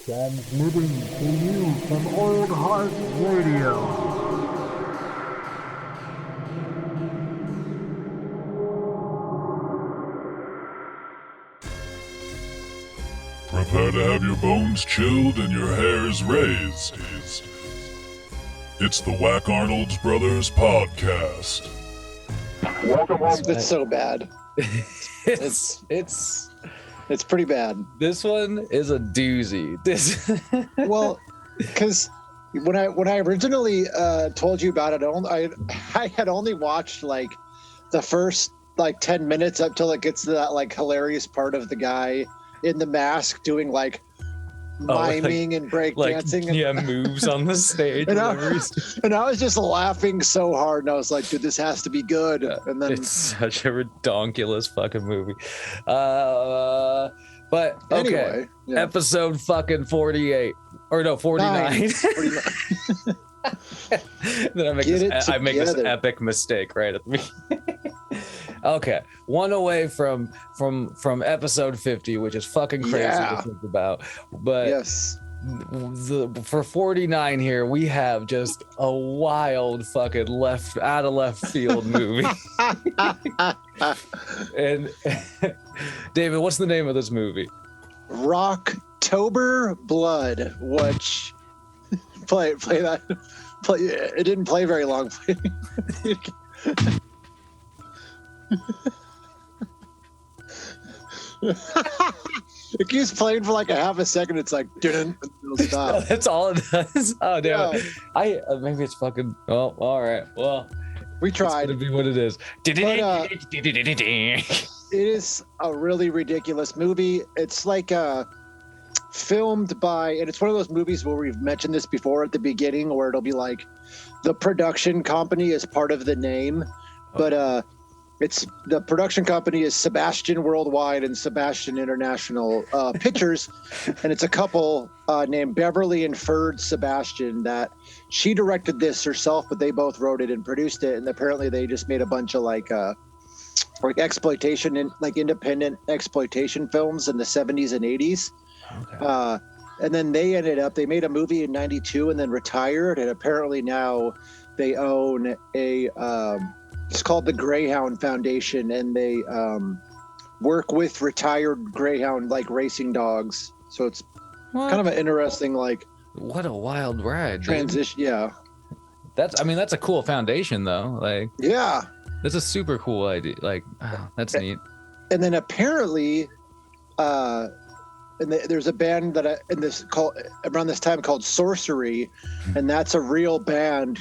Transmitting to you from Old Heart Radio. Prepare to have your bones chilled and your hairs raised. It's the WacArnold's Brothers podcast. Welcome home. It's so bad. it's pretty bad. This one is a doozy. Well, because when I originally told you about it, I had only watched like the first 10 minutes up till it gets to that hilarious part of the guy in the mask doing miming and breakdancing and moves on the stage. and I was just laughing so hard, and I was like, dude, this has to be good. And then it's such a redonkulous fucking movie. But okay, anyway, yeah. Episode fucking 48 or no 49. 49. Then I make this epic mistake right at the beginning. Okay, one away from episode 50, which is fucking crazy to think about. But yes, for 49 here, we have just a wild fucking out of left field movie. And David, what's the name of this movie? Rocktober Blood, which play that. It didn't play very long. It keeps playing for a half a second. It's like, didn't stop. That's all it does. Oh damn! Yeah. Maybe it's fucking. Well, all right. Well, we tried. It's gonna be what it is. But, it is a really ridiculous movie. It's filmed by, and it's one of those movies where we've mentioned this before at the beginning, where it'll be the production company is part of the name, but it's the production company is Sebastian Worldwide and Sebastian International Pictures, and it's a couple named Beverly and Ferd Sebastian that she directed this herself, but they both wrote it and produced it, and apparently they just made a bunch of exploitation and independent exploitation films in the 70s and 80s. Okay. And then they made a movie in 92 and then retired, and apparently now they own it's called the Greyhound Foundation, and they work with retired Greyhound racing dogs. So it's kind of an interesting what a wild ride, transition. Dude. Yeah, that's a cool foundation though. Yeah, that's a super cool idea. That's neat. And then apparently, and there's a band around this time called Sorcery, and that's a real band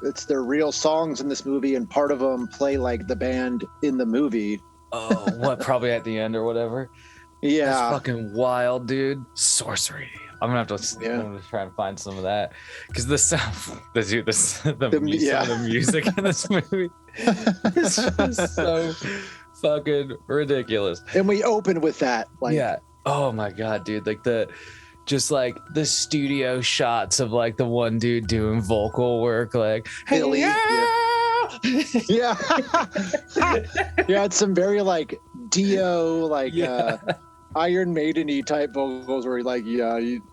it's their real songs in this movie, and part of them play the band in the movie. Oh, what? Probably at the end or whatever. Yeah, that's fucking wild, dude. Sorcery. I'm gonna have to try and find some of that, because the sound of music in this movie is just so fucking ridiculous. And we open with that, yeah. Oh my god, dude! The studio shots of the one dude doing vocal work, hey, Billy, yeah. Yeah, it's some very Dio, Iron Maiden-y type vocals where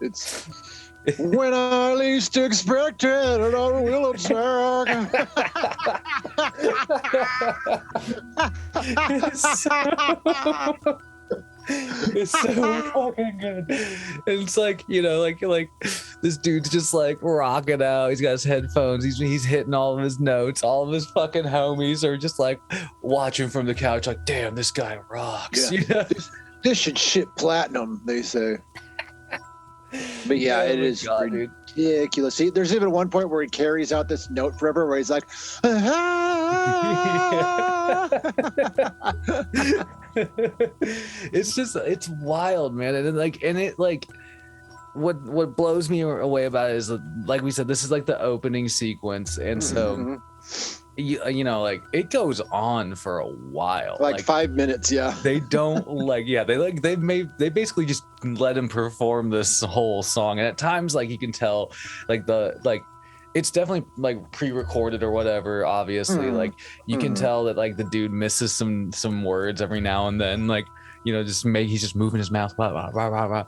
it's when I least expected it, I will attack. It's so fucking good. And it's this dude's just rocking out. He's got his headphones. He's hitting all of his notes. All of his fucking homies are just watching from the couch, damn, this guy rocks. Yeah. This should ship platinum, they say. But yeah, it is ridiculous. See, there's even one point where he carries out this note forever where he's like, it's wild, man. And what blows me away about it is, like we said, this is the opening sequence, and so it goes on for a while, 5 minutes. Yeah, they don't they basically just let him perform this whole song, and at times you can tell it's definitely pre-recorded or whatever, obviously. You can tell that the dude misses some words every now and then, he's just moving his mouth, blah, blah, blah, blah, blah.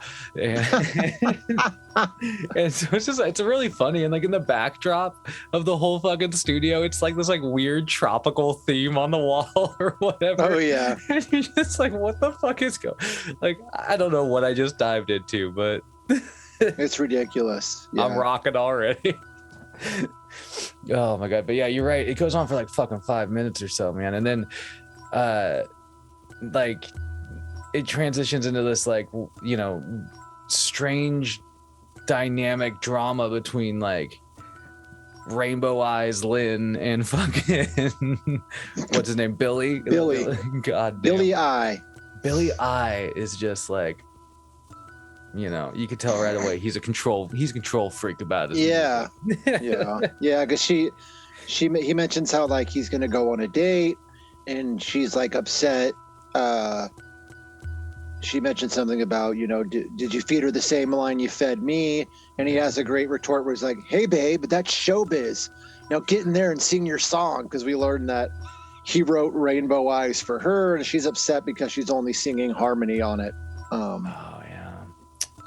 And so it's really funny. And like in the backdrop of the whole fucking studio, it's like this like weird tropical theme on the wall or whatever. Oh yeah. And you're just like, what the fuck is going? Like, I don't know what I just dived into, but It's ridiculous. Yeah. I'm rocking already. Oh my god. But yeah, you're right. It goes on for like fucking 5 minutes or so, man. And then like it transitions into this like, strange dynamic drama between like Rainbow Eyes Lynn and fucking what's his name? Billy. God damn. Billy Eye. Billy Eye is just like, you could tell right away he's a control freak about it. Yeah. Yeah, because he mentions how like he's gonna go on a date and she's like upset. She mentioned something about, did you feed her the same line you fed me? And he has a great retort where he's like, hey babe, that's showbiz. Now get in there and sing your song, because we learned that he wrote Rainbow Eyes for her and she's upset because she's only singing harmony on it.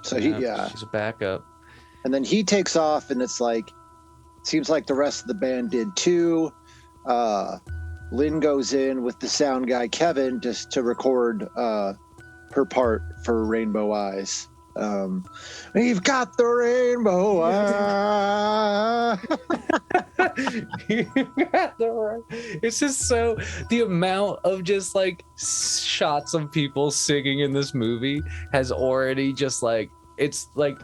So she's a backup. And then he takes off and it's like, seems like the rest of the band did too. Lynn goes in with the sound guy, Kevin, just to record her part for Rainbow Eyes. We've got the rainbow eye. It's just so, the amount of just like shots of people singing in this movie has already just like, it's like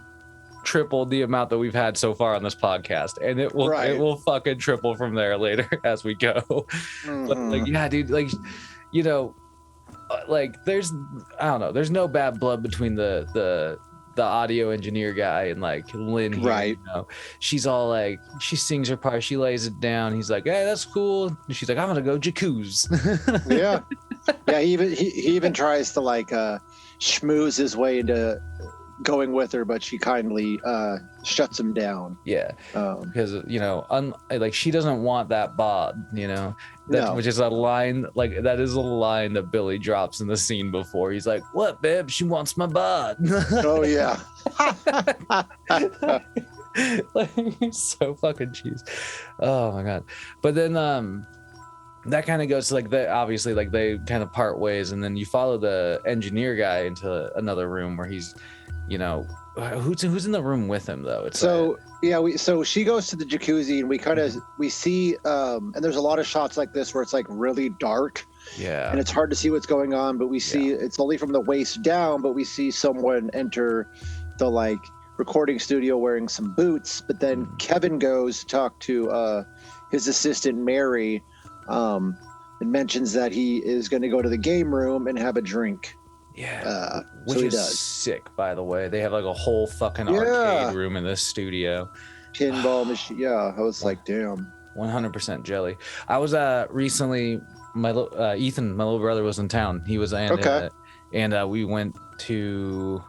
tripled the amount that we've had so far on this podcast, and it will fucking triple from there later as we go. But like, yeah, dude, like, like there's no bad blood between the audio engineer guy and like Lynn here, right? She's all like, she sings her part, she lays it down, he's like, hey, that's cool, and she's like, I'm gonna go jacuzzi. Yeah, he even tries to like schmooze his way into going with her, but she kindly shuts him down. Because like she doesn't want that bod, which is a line, like that is a line that Billy drops in the scene before. He's like, what, babe, she wants my bod. Oh yeah. Like, he's so fucking cheese. Oh my god. But then that kind of goes to like, obviously like they kind of part ways, and then you follow the engineer guy into another room where he's, who's in the room with him though? So she goes to the jacuzzi and we see and there's a lot of shots like this where it's like really dark, and it's hard to see what's going on, but we see it's only from the waist down, but we see someone enter the like recording studio wearing some boots. But then Kevin goes to talk to his assistant Mary, and mentions that he is going to go to the game room and have a drink. Which is sick, by the way. They have like a whole fucking arcade room in this studio. Pinball machine. Yeah, I was like, damn. 100% jelly. I was recently, Ethan, my little brother, was in town. He was and we went to.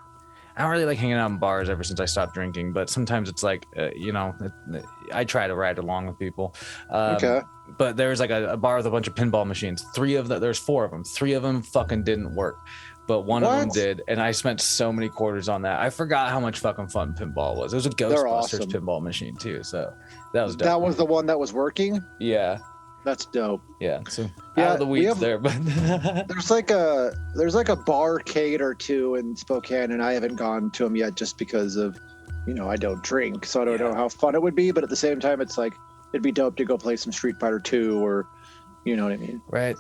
I don't really like hanging out in bars ever since I stopped drinking, but sometimes it's like, I try to ride along with people. But there was like a bar with a bunch of pinball machines. There's 4 of them. 3 of them fucking didn't work, but one of them did. And I spent so many quarters on that. I forgot how much fucking fun pinball was. It was a Ghostbusters pinball machine too. So that was dope. That was the one that was working? Yeah. That's dope. Yeah. So out of the weeds there, but there's like a barcade or 2 in Spokane, and I haven't gone to them yet just because of, I don't drink, so I don't know how fun it would be. But at the same time, it's like, it'd be dope to go play some Street Fighter 2 or, you know what I mean? Right.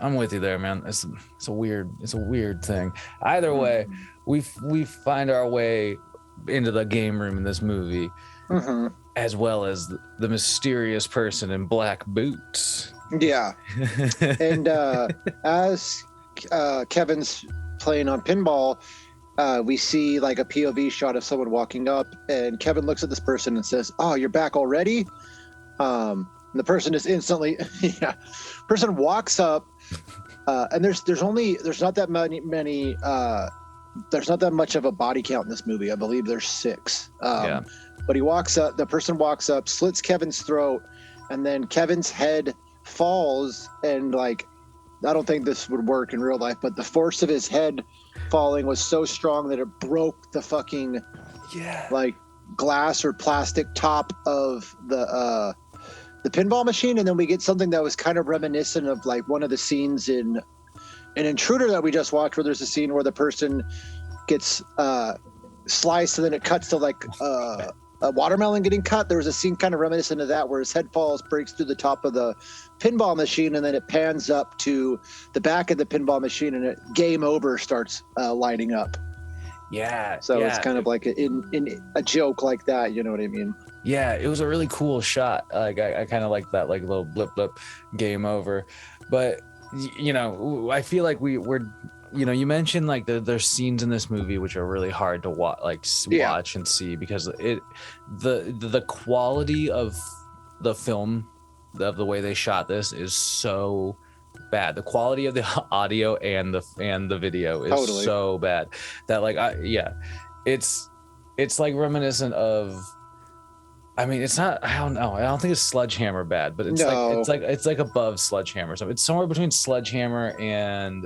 I'm with you there, man. It's a weird thing. Either way, we find our way into the game room in this movie, as well as the mysterious person in black boots. Yeah. And as Kevin's playing on pinball, we see like a POV shot of someone walking up, and Kevin looks at this person and says, "Oh, you're back already?" And the person is instantly, person walks up, and there's not that many there's not that much of a body count in this movie. I believe there's 6. But he walks up, the person walks up, slits Kevin's throat, and then Kevin's head falls and like I don't think this would work in real life, but the force of his head falling was so strong that it broke the fucking like glass or plastic top of the pinball machine. And then we get something that was kind of reminiscent of like one of the scenes in An Intruder that we just watched, where there's a scene where the person gets sliced and then it cuts to like a watermelon getting cut. There was a scene kind of reminiscent of that where his head falls, breaks through the top of the pinball machine, and then it pans up to the back of the pinball machine and it game over starts lighting up. Yeah. So it's kind of like in a joke like that, you know what I mean? Yeah, it was a really cool shot. Like I kind of like that, like little blip game over. But you know, I feel like we're you know, you mentioned like there's scenes in this movie which are really hard to watch and see, because the quality of the film, of the way they shot this, is so bad. The quality of the audio and the video is so bad that like it's like reminiscent of, I mean, it's not, I don't know, I don't think it's Sledgehammer bad, but it's like above Sledgehammer. So it's somewhere between Sledgehammer and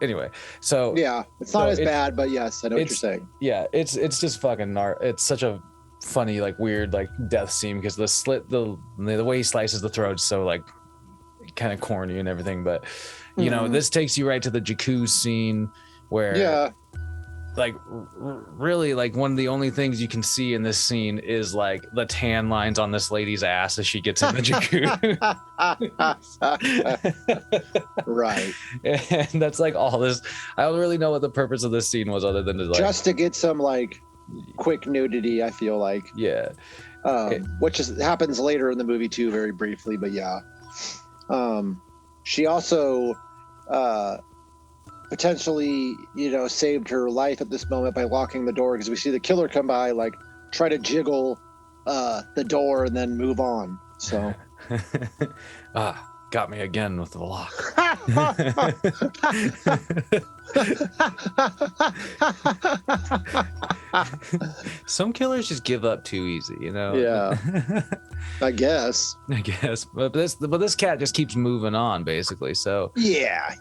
anyway, so yeah, it's not as bad, but yes, I know what you're saying. Yeah, it's just fucking it's such a funny, like weird, like death scene, because the way he slices the throat is so like kind of corny and everything. But you know, this takes you right to the jacuzzi scene where like really, like one of the only things you can see in this scene is like the tan lines on this lady's ass as she gets in the jacuzzi. Right. And that's like all this. I don't really know what the purpose of this scene was, other than to like, just to get some like quick nudity, I feel like. Yeah. Which happens later in the movie too, very briefly, but yeah. She also potentially, you know, saved her life at this moment by locking the door, because we see the killer come by, like try to jiggle the door and then move on. So got me again with the lock. Some killers just give up too easy, you know. Yeah. I guess. But this cat just keeps moving on, basically. So yeah.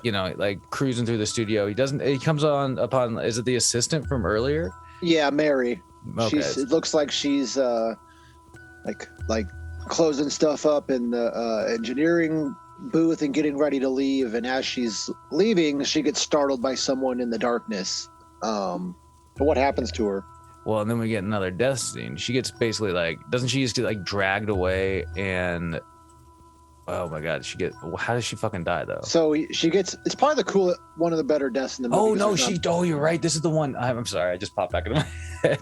You know, like cruising through the studio. He comes on upon, is it the assistant from earlier? Yeah, Mary. Okay. It looks like she's like closing stuff up in the engineering booth and getting ready to leave. And as she's leaving, she gets startled by someone in the darkness. But what happens to her? Well, and then we get another death scene. She gets basically like, doesn't she just get like dragged away? And oh my God, how does she fucking die though? So she gets, it's probably one of the better deaths in the movie. Oh no, you're right. This is the one. I'm sorry, I just popped back into my head.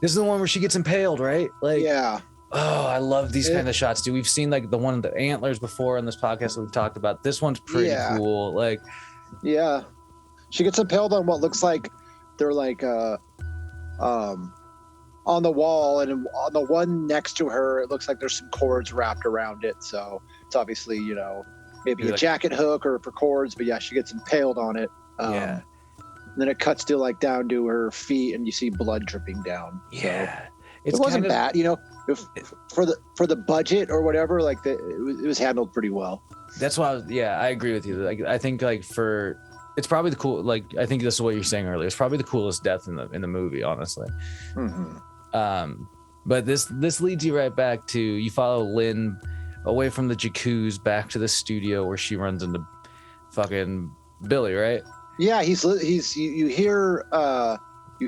This is the one where she gets impaled, right? Like, yeah. Oh, I love these kind of shots, dude. We've seen like the one of the antlers before on this podcast that we've talked about. This one's pretty cool. Like, yeah, she gets impaled on what looks like they're like on the wall, and on the one next to her, it looks like there's some cords wrapped around it. So it's obviously, you know, maybe a jacket hook or for cords. But yeah, she gets impaled on it. And then it cuts to like down to her feet, and you see blood dripping down. Yeah. So it wasn't bad, you know. For the budget or whatever, like it was handled pretty well. That's why I agree with you. Like I think like it's probably the cool, like I think this is what you're saying earlier. It's probably the coolest death in the movie, honestly. Mm-hmm. But this leads you right back to, you follow Lynn away from the jacuzzi back to the studio where she runs into fucking Billy, right? Yeah, you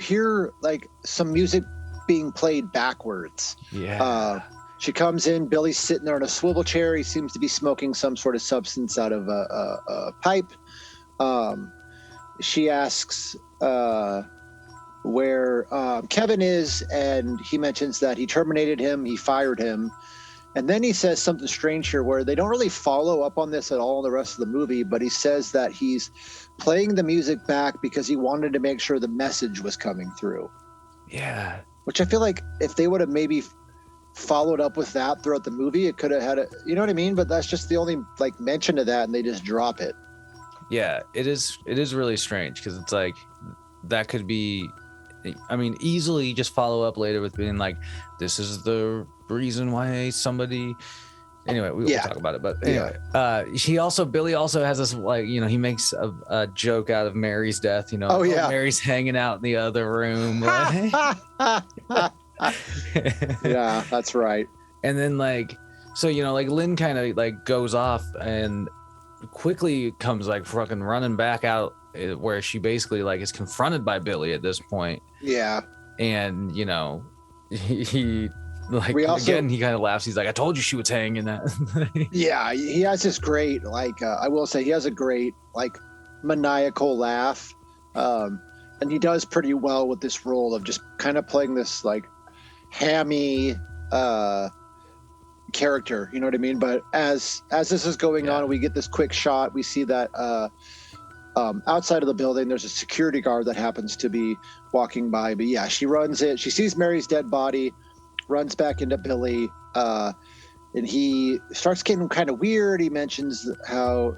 hear like some music being played backwards. Yeah. She comes in, Billy's sitting there in a swivel chair. He seems to be smoking some sort of substance out of a pipe. She asks where Kevin is, and he mentions that he terminated him, he fired him. And then he says something strange here where they don't really follow up on this at all in the rest of the movie, but he says that he's playing the music back because he wanted to make sure the message was coming through. Yeah. Which I feel like if they would have maybe followed up with that throughout the movie, it could have had you know what I mean? But that's just the only like mention of that, and they just drop it. Yeah, it is really strange, because it's like that could be, I mean, easily just follow up later with being like, this is the reason why somebody Anyway, we'll talk about it. But Yeah. anyway, Billy also has this, like, you know, he makes a joke out of Mary's death. You know, Oh, yeah. Mary's hanging out in the other room. Like. Yeah, that's right. And then, like, so, you know, like, Lynn kind of like goes off and quickly comes like fucking running back out, where she basically like is confronted by Billy at this point. Yeah. And, you know, he like, again, he kind of laughs. He's like, I told you she was hanging that. Yeah, he has this great, like, I will say he has a great, like, maniacal laugh. And he does pretty well with this role of just kind of playing this, like, hammy character, you know what I mean? But as this is going on, we get this quick shot. We see that outside of the building, there's a security guard that happens to be walking by. But yeah, she runs it. She sees Mary's dead body, runs back into Billy, and he starts getting kind of weird. He mentions how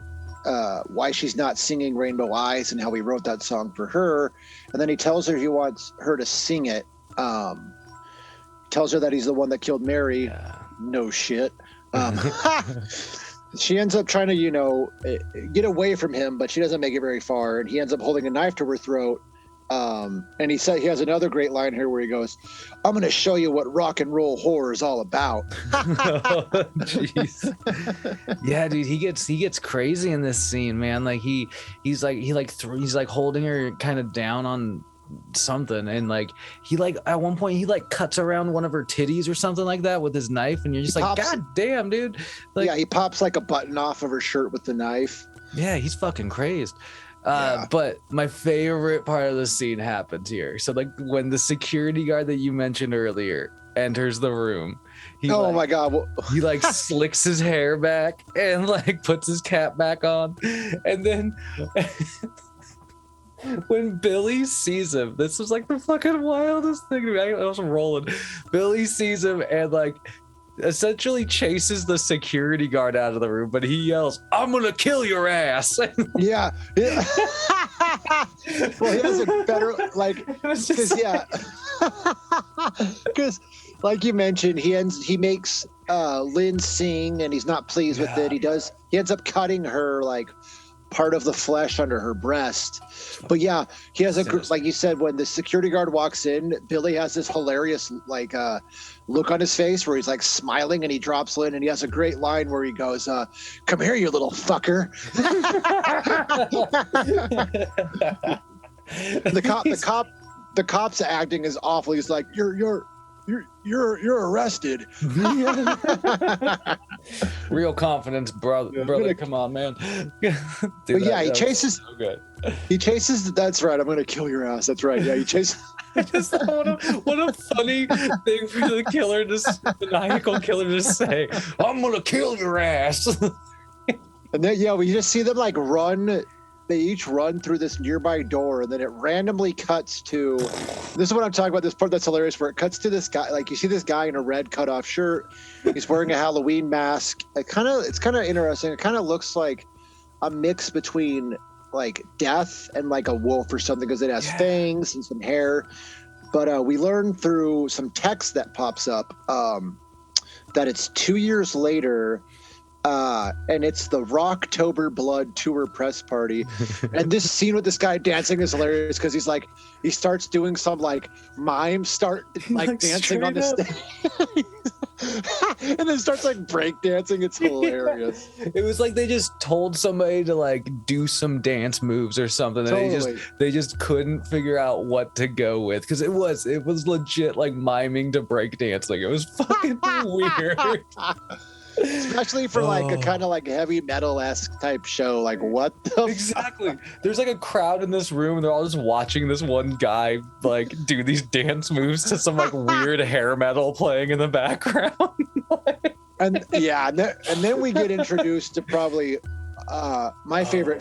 why she's not singing Rainbow Eyes and how he wrote that song for her. And then he tells her he wants her to sing it. Tells her that he's the one that killed Mary. Yeah. No shit. She ends up trying to, you know, get away from him, but she doesn't make it very far. And he ends up holding a knife to her throat. And he said he has another great line here where he goes, "I'm going to show you what rock and roll horror is all about." Oh, jeez. Yeah, dude, he gets crazy in this scene, man. Like he's like holding her kind of down on something, and like he like at one point he like cuts around one of her titties or something like that with his knife, and you're just like, God damn, dude. Like, yeah, he pops like a button off of her shirt with the knife. Yeah, he's fucking crazed. But my favorite part of the scene happens here. So like when the security guard that you mentioned earlier enters the room, my God. He like slicks his hair back and like puts his cap back on. And then when Billy sees him, this was like the fucking wildest thing. I was rolling. Billy sees him and like essentially chases the security guard out of the room, but he yells, "I'm gonna kill your ass." Yeah. Well, he has a better, like, because like you mentioned, he makes Lynn sing, and he's not pleased with it. He ends up cutting her like part of the flesh under her breast. But yeah, he has like you said, when the security guard walks in, Billy has this hilarious like look on his face where he's like smiling, and he drops Lynn, and he has a great line where he goes, "Come here, you little fucker." The cop's acting is awful. He's like, you're arrested. Real confidence, brother. Come on, man. Dude, but yeah, he chases. So good. He chases. That's right. I'm gonna kill your ass. That's right. Yeah, he chases. What a funny thing for the maniacal killer to say. "I'm gonna kill your ass." And then we just see them like run. They each run through this nearby door, and then it randomly cuts to. This is what I'm talking about. This part that's hilarious, where it cuts to this guy. Like you see this guy in a red cutoff shirt. He's wearing a Halloween mask. It's kind of interesting. It kind of looks like a mix between like death and like a wolf or something, because it has fangs and some hair. But we learn through some text that pops up that it's 2 years later. And it's the Rocktober Blood tour press party. And this scene with this guy dancing is hilarious, because he starts doing some like mime like dancing on the stage. And then starts like break dancing. It's hilarious. It was like they just told somebody to like do some dance moves or something. Totally. And they just couldn't figure out what to go with, because it was legit like miming to break dancing. It was fucking weird. Especially for like a kind of like heavy metal-esque type show. Like what the exactly. There's like a crowd in this room, and they're all just watching this one guy like do these dance moves to some like weird hair metal playing in the background. And then we get introduced to probably my favorite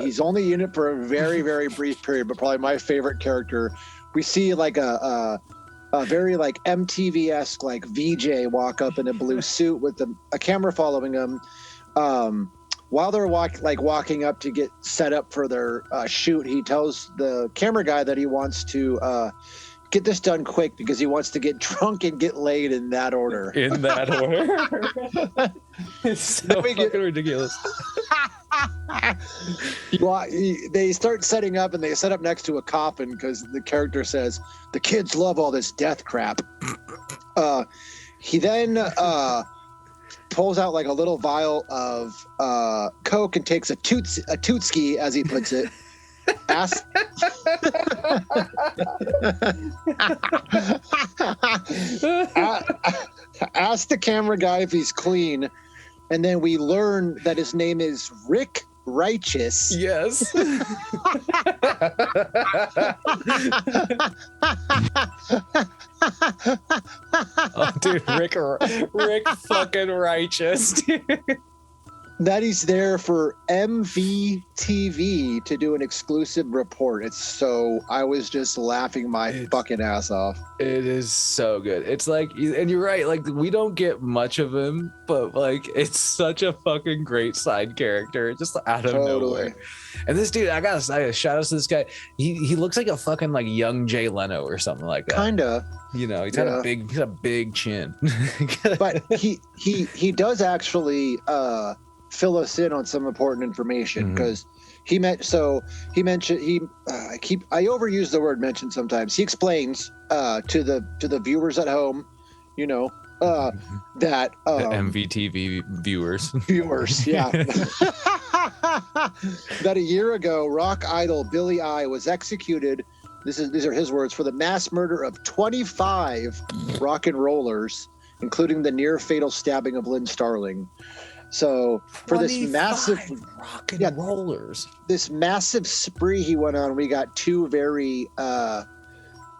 he's only in it for a very, very brief period, but probably my favorite character. We see like a very like MTV-esque like VJ walk up in a blue suit with a camera following him while they're walking up to get set up for their shoot. He tells the camera guy that he wants to get this done quick because he wants to get drunk and get laid in that order. In that order. It's so fucking ridiculous. They start setting up, and they set up next to a coffin because the character says the kids love all this death crap. He then pulls out like a little vial of Coke and takes a tootski, as he puts it. Ask the camera guy if he's clean, and then we learn that his name is Rick Righteous. Yes. Oh, dude, Rick fucking Righteous, dude. That he's there for MVTV to do an exclusive report. I was just laughing my fucking ass off. It is so good. It's like, and you're right, like we don't get much of him, but like it's such a fucking great side character, just out of nowhere. And this dude, I gotta shout out to this guy. He looks like a fucking like young Jay Leno or something like that. Kinda. You know, he's got a big chin. But he does actually fill us in on some important information because I overuse the word mention sometimes. He explains to the viewers at home, you know, that the MVTV viewers, yeah, that a year ago, rock idol Billy I was executed. These are his words, for the mass murder of 25 rock and rollers, including the near fatal stabbing of Lynn Starling. So for this massive rock and rollers, this massive spree he went on, we got two very, bottom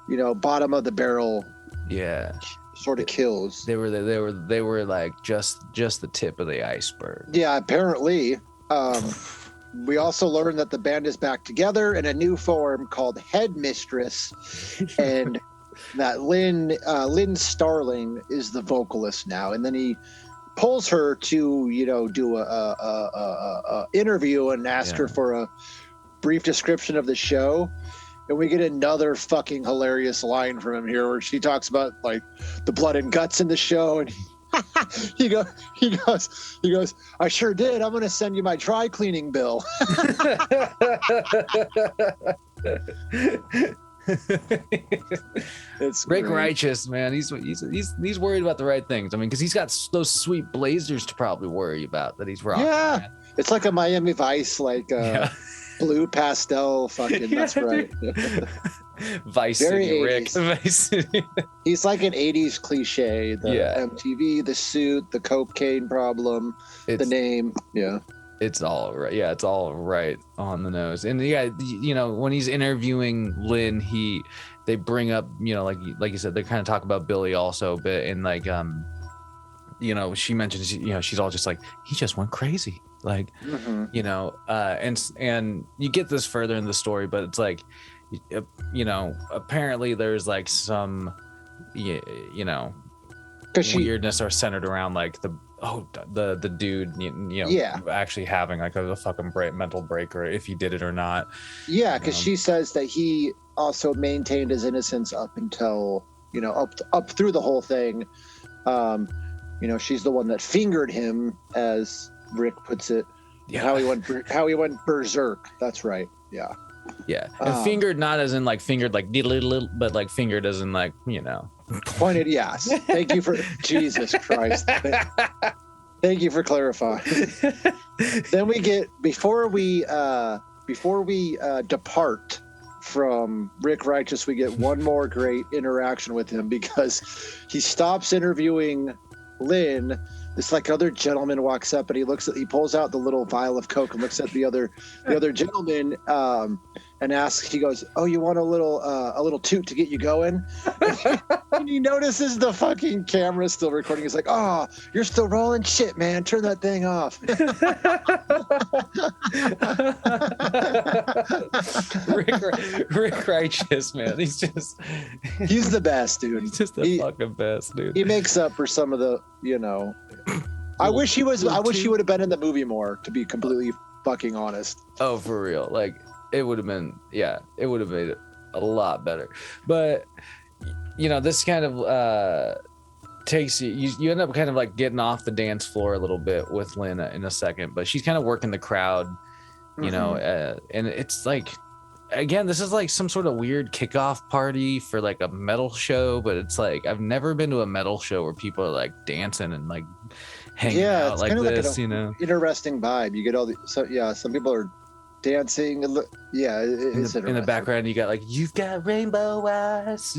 of the barrel, sort of kills. They were like just the tip of the iceberg. Yeah, apparently. We also learned that the band is back together in a new form called Headmistress, and that Lynn Starling is the vocalist now. And then he pulls her to do a interview and ask her for a brief description of the show, and we get another fucking hilarious line from him here where she talks about like the blood and guts in the show, and he goes, I sure did. I'm gonna send you my dry cleaning bill. It's Rick Righteous, man. He's worried about the right things. I mean, because he's got those sweet blazers to probably worry about that he's rocking. Yeah, man. It's like a Miami Vice, blue pastel. Fucking, that's right. Vice Very City 80s. Rick. Vice City. He's like an 80s cliche. The MTV, the suit, the cocaine problem, the name. Yeah. It's all right. Yeah, it's all right on the nose. And yeah, when he's interviewing Lynn, they bring up, like you said, they kind of talk about Billy also a bit, and like she mentions, she's all just like, he just went crazy, like, and you get this further in the story, but it's like, apparently there's like some weirdness are centered around like the dude actually having like a fucking mental break, or if he did it or not. Yeah, because she says that he also maintained his innocence up until up through the whole thing. She's the one that fingered him, as Rick puts it. Yeah. How he went berserk. That's right. Yeah. Yeah, and fingered not as in like fingered like diddle, but like fingered as in like pointed. Yes. Thank you for Jesus Christ. Thank you for clarifying. Then we get before we depart from Rick Righteous, we get one more great interaction with him because he stops interviewing Lynn. This like other gentleman walks up and he pulls out the little vial of Coke and looks at the other gentleman and asks, he goes, "Oh, you want a little toot to get you going?" And he notices the fucking camera still recording. He's like, "Oh, you're still rolling? Shit, man, turn that thing off." Rick Righteous, man. He's the best, dude. He's just the fucking best, dude. He makes up for some of the, I wish he would have been in the movie more, to be completely fucking honest. Oh, for real. Like it would have made it a lot better. But this kind of takes you end up kind of like getting off the dance floor a little bit with Lynn in a second, but she's kind of working the crowd, and it's like, again, this is like some sort of weird kickoff party for like a metal show, but it's like I've never been to a metal show where people are like dancing and like hanging out it's like kind of this, like an interesting vibe. You get all the some people are dancing. Yeah, it's in the background you got like "You've Got Rainbow Eyes,"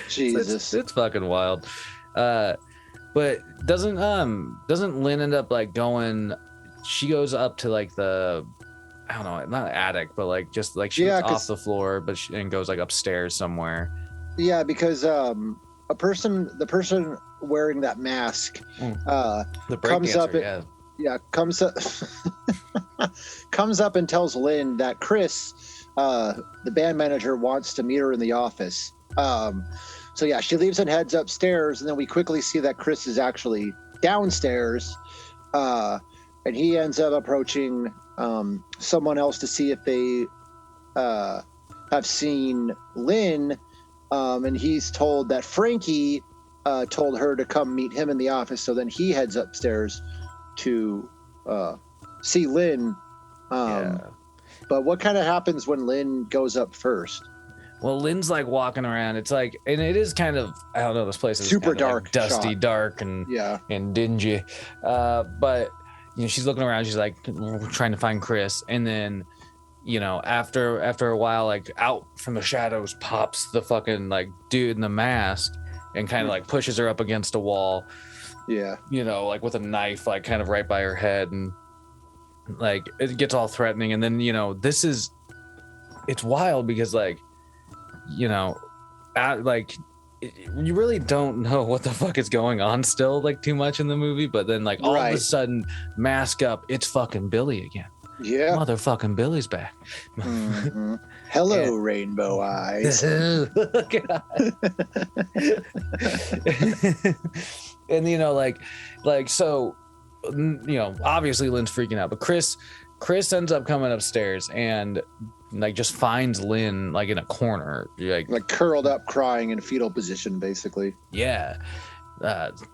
Jesus, it's fucking wild. But doesn't Lynn end up like going? She goes up to like the, I don't know, not attic, but like just like she gets off the floor, but and goes like upstairs somewhere. Yeah, because the person wearing that mask, the comes dancer, up, comes up and tells Lynn that Chris, the band manager, wants to meet her in the office. So yeah, she leaves and heads upstairs, and then we quickly see that Chris is actually downstairs, and he ends up approaching someone else to see if they have seen Lynn, and he's told that Frankie told her to come meet him in the office. So then he heads upstairs to see Lynn. But what kind of happens when Lynn goes up first? Well, Lynn's like walking around. It's like, and it is kind of, I don't know, this place is super kind of dark, like dusty, shot. dark, and dingy. But she's looking around. She's like trying to find Chris, and then after a while, like out from the shadows pops the fucking like dude in the mask, and kind of like pushes her up against a wall. Yeah, like with a knife, like kind of right by her head, and like it gets all threatening. And then it's wild because like. You really don't know what the fuck is going on still, like too much in the movie, but then like all of a sudden, mask up, it's fucking Billy again. Yeah, motherfucking Billy's back. Mm-hmm. Hello, Rainbow Eyes. And so obviously Lynn's freaking out, but Chris ends up coming upstairs and like just finds Lynn like in a corner, like curled up, crying in fetal position, basically. Yeah.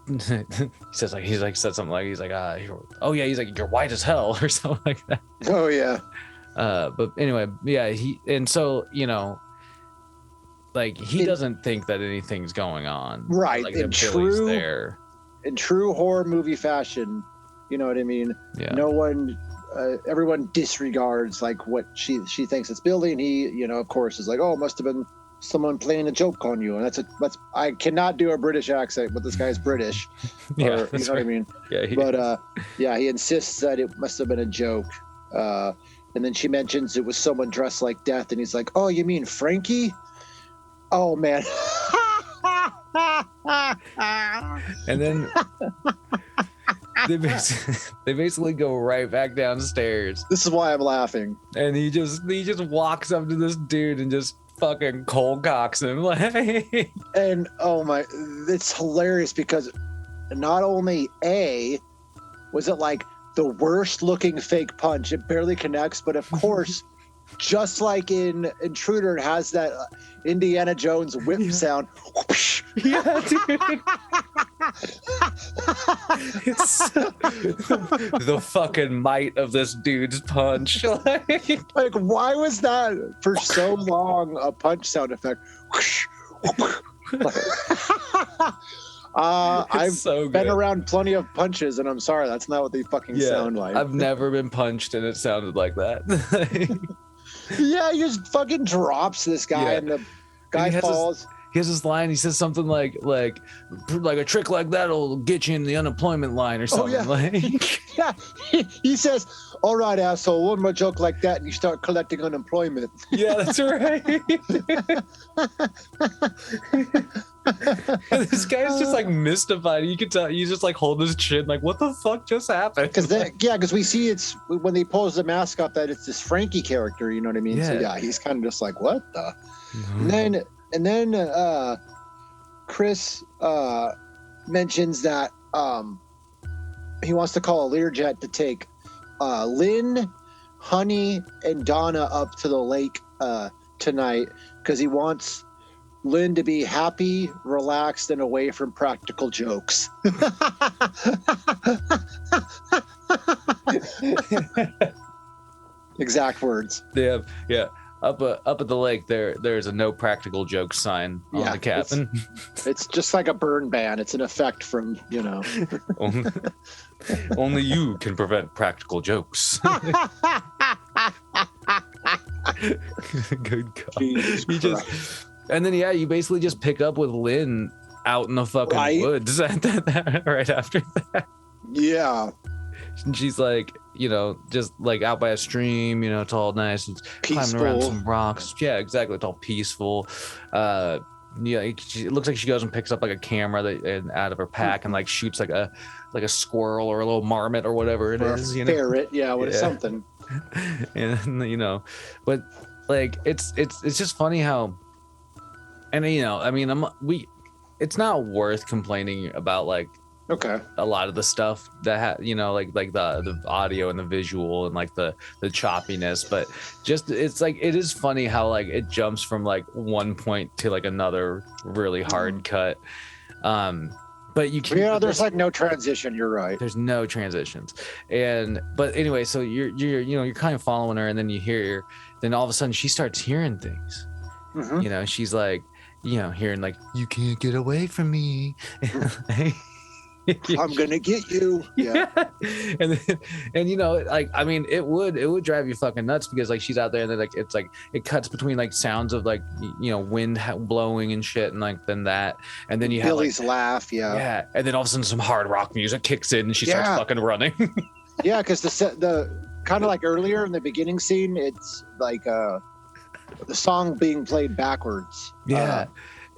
He said something like he's like you're white as hell or something like that. Oh yeah. But anyway, yeah, he doesn't think that anything's going on. Right. Like in true horror movie fashion, you know what I mean? Yeah. No one everyone disregards like what she thinks it's Billy, and he of course is like, oh, it must have been someone playing a joke on you, and that's I cannot do a British accent, but this guy's British. Or, you know what I mean? Yeah. He insists that it must have been a joke, and then she mentions it was someone dressed like Death, and he's like, oh, you mean Frankie? Oh man. And then they basically go right back downstairs. This is why I'm laughing. And he just walks up to this dude and just fucking cold cocks him. And oh my, it's hilarious because not only was it like the worst looking fake punch, it barely connects, but of course, just like in Intruder, it has that Indiana Jones whip sound. Yeah, dude. It's the fucking might of this dude's punch. Like, why was that for so long a punch sound effect? I've been around plenty of punches, and I'm sorry, that's not what they fucking sound like. I've never been punched, and it sounded like that. Yeah, he just fucking drops this guy, and the guy falls. He has this line. He says something like a trick like that'll get you in the unemployment line or something. Oh, yeah. Yeah. He says, "All right, asshole, one more joke like that, and you start collecting unemployment." Yeah, that's right. This guy's just like mystified. You can tell he's just like holding his chin, like, what the fuck just happened? Because we see it's when he pulls the mask off that it's this Frankie character. You know what I mean? Yeah. So yeah, he's kind of just like, what the? Mm-hmm. And then Chris mentions that he wants to call a Learjet to take Lynn, Honey, and Donna up to the lake tonight because he wants Lynn to be happy, relaxed, and away from practical jokes. Exact words. Yeah, yeah. Up at the lake, there's a no practical joke sign on the cabin. It's just like a burn ban. It's an effect from, you know. Only you can prevent practical jokes. Good God. Jesus And then you basically just pick up with Lynn out in the fucking woods right after that. Yeah. And she's like, you know, just like out by a stream, you know, it's all nice. It's Peaceful. climbing around some rocks. Yeah, exactly. It's all peaceful. It looks like she goes and picks up like a camera out of her pack and like shoots like a squirrel or a little marmot or whatever it is. You know? Ferret, it's something. And you know, but like it's just funny how, and you know, I mean, it's not worth complaining about like. Okay. A lot of the stuff that you know, like the audio and the visual and like the choppiness, but just it's like it is funny how like it jumps from like one point to like another really hard cut. But you can there's like no transition. You're right. There's no transitions, but anyway, so you're kind of following her, and then then all of a sudden she starts hearing things. Mm-hmm. You know, she's like, you know, hearing like, "You can't get away from me." I'm gonna get you. Yeah. and you know, like, I mean, it would drive you fucking nuts because like she's out there and then like it's like it cuts between like sounds of like, you know, wind blowing and shit, and like then that, and then you have Billy's like, laugh. Yeah, and then all of a sudden some hard rock music kicks in and she starts fucking running. Yeah, because the kind of like earlier in the beginning scene, it's like the song being played backwards.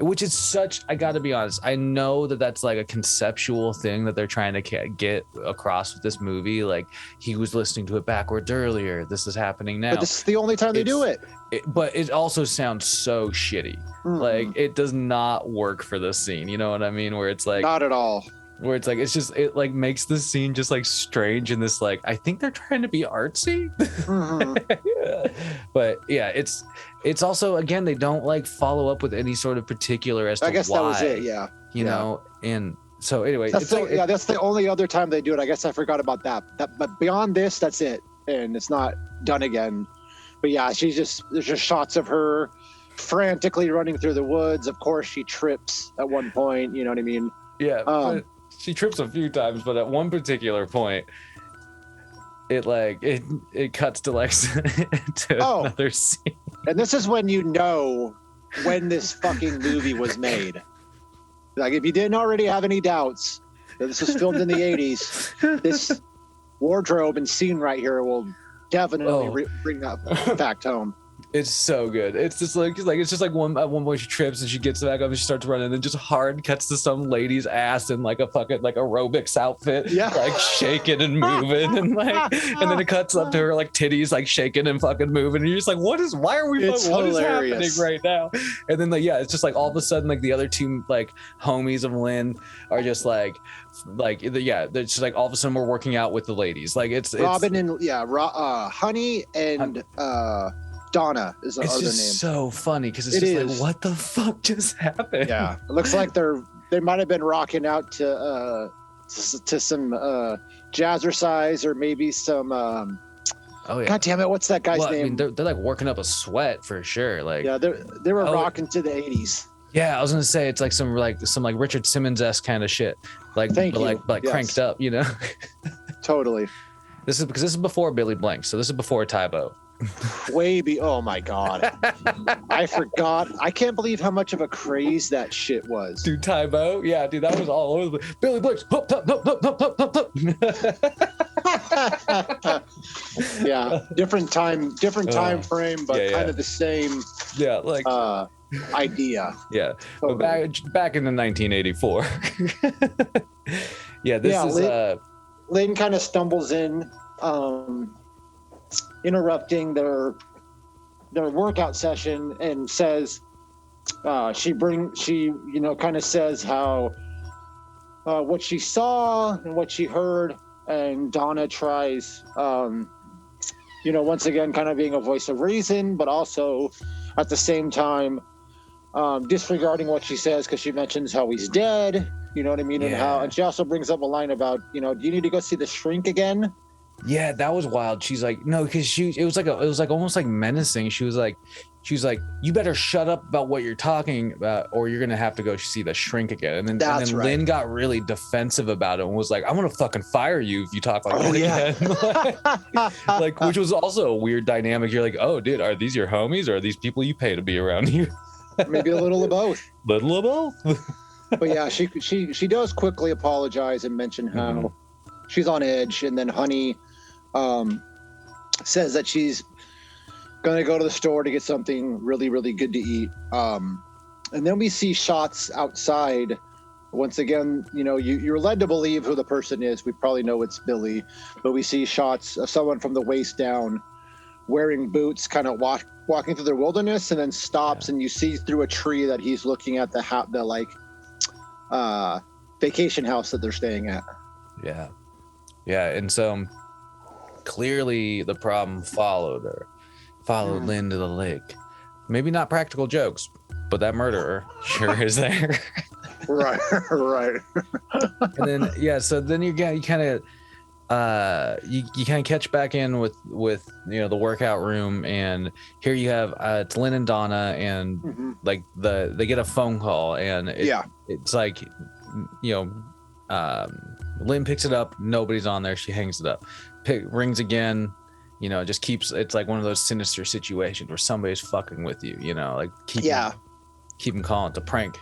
Which is such, I gotta be honest, I know that that's like a conceptual thing that they're trying to get across with this movie. Like, he was listening to it backwards earlier. This is happening now. But this is the only time they do it. But it also sounds so shitty. Mm-hmm. Like, it does not work for this scene. You know what I mean? Where it's like... Not at all. Where it's like, it like makes the scene just like strange and this like, I think they're trying to be artsy. Mm-hmm. But yeah, it's also, again, they don't like follow up with any sort of particular as to why. I guess that was it, yeah. You know, and so anyway. That's that's the only other time they do it. I guess I forgot about that. But beyond this, that's it. And it's not done again. But yeah, there's just shots of her frantically running through the woods. Of course, she trips at one point, you know what I mean? Yeah, but she trips a few times, but at one particular point, it cuts to like to another scene. And this is when you know when this fucking movie was made. Like, if you didn't already have any doubts that this was filmed in the 80s, this wardrobe and scene right here will definitely bring that fact home. It's so good. It's just like it's just like at one point she trips and she gets back up and she starts running and then just hard cuts to some lady's ass in like a fucking like aerobics outfit, like shaking and moving and like, and then it cuts up to her like titties like shaking and fucking moving and you're just like, what is happening right now? And then it's just like all of a sudden like the other two like homies of Lynn are just like they're just like all of a sudden we're working out with the ladies. Like it's Robin and Honey and Donna is the other name. It's so funny because it's just like, what the fuck just happened? Yeah, it looks like they might have been rocking out to some jazzercise or maybe some. God damn it! What's that guy's name? I mean, they're like working up a sweat for sure. Like they were rocking to the 80s. Yeah, I was gonna say it's like some Richard Simmons-esque kind of shit. Like cranked up, you know. Totally. This is before Billy Blank, so this is before Tybo. Oh my god. I forgot. I can't believe how much of a craze that shit was. Dude, Tybo? Yeah, dude, that was all over the Billy Blanks. Yeah, different time frame, but kind of the same idea. Yeah. Totally. But back in the 1984. Lynn kind of stumbles in, interrupting their workout session and says she kind of says how what she saw and what she heard, and Donna tries once again kind of being a voice of reason but also at the same time disregarding what she says because she mentions how he's dead. You know what I mean? Yeah. And she also brings up a line about, do you need to go see the shrink again? Yeah, that was wild. She's like, no, because it was like almost like menacing. She was like, you better shut up about what you're talking about, or you're gonna have to go see the shrink again. And then Right. Lynn got really defensive about it and was like, I'm gonna fucking fire you if you talk like that again. Like, which was also a weird dynamic. You're like, oh, dude, are these your homies or are these people you pay to be around you? Maybe a little of both. Little of both. But yeah, she does quickly apologize and mention how she's on edge, and then Honey says that she's gonna go to the store to get something really, really good to eat. And then we see shots outside. Once again, you're led to believe who the person is. We probably know it's Billy, but we see shots of someone from the waist down wearing boots, kind of walking through the wilderness, and then stops, and you see through a tree that he's looking at the vacation house that they're staying at. Yeah, and so clearly the problem followed Lynn to the lake. Maybe not practical jokes, but that murderer sure is there. Right. And then so then you kind of catch back in with the workout room, and here you have it's Lynn and Donna, and like they get a phone call, and it's like Lynn picks it up, nobody's on there, she hangs it up, rings again, just keeps, it's like one of those sinister situations where somebody's fucking with you, like keep them calling it a prank.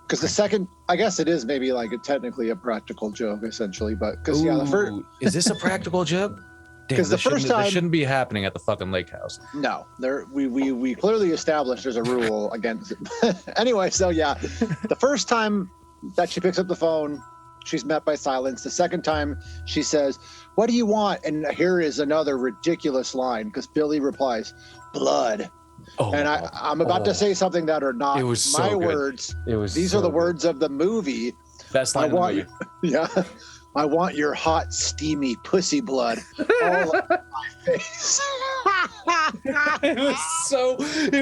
Because the second, I guess it is maybe like technically a practical joke essentially, but because the first, is this a practical joke? Because the first time, this shouldn't be happening at the fucking lake house. No, we clearly established there's a rule against it. Anyway, so the first time that she picks up the phone, she's met by silence. The second time she says, "What do you want?" And here is another ridiculous line, because Billy replies, "Blood." And I'm about to say something that are not my words. These are the words of the movie. Best line of the movie. Yeah. I want your hot, steamy pussy blood all over my face. It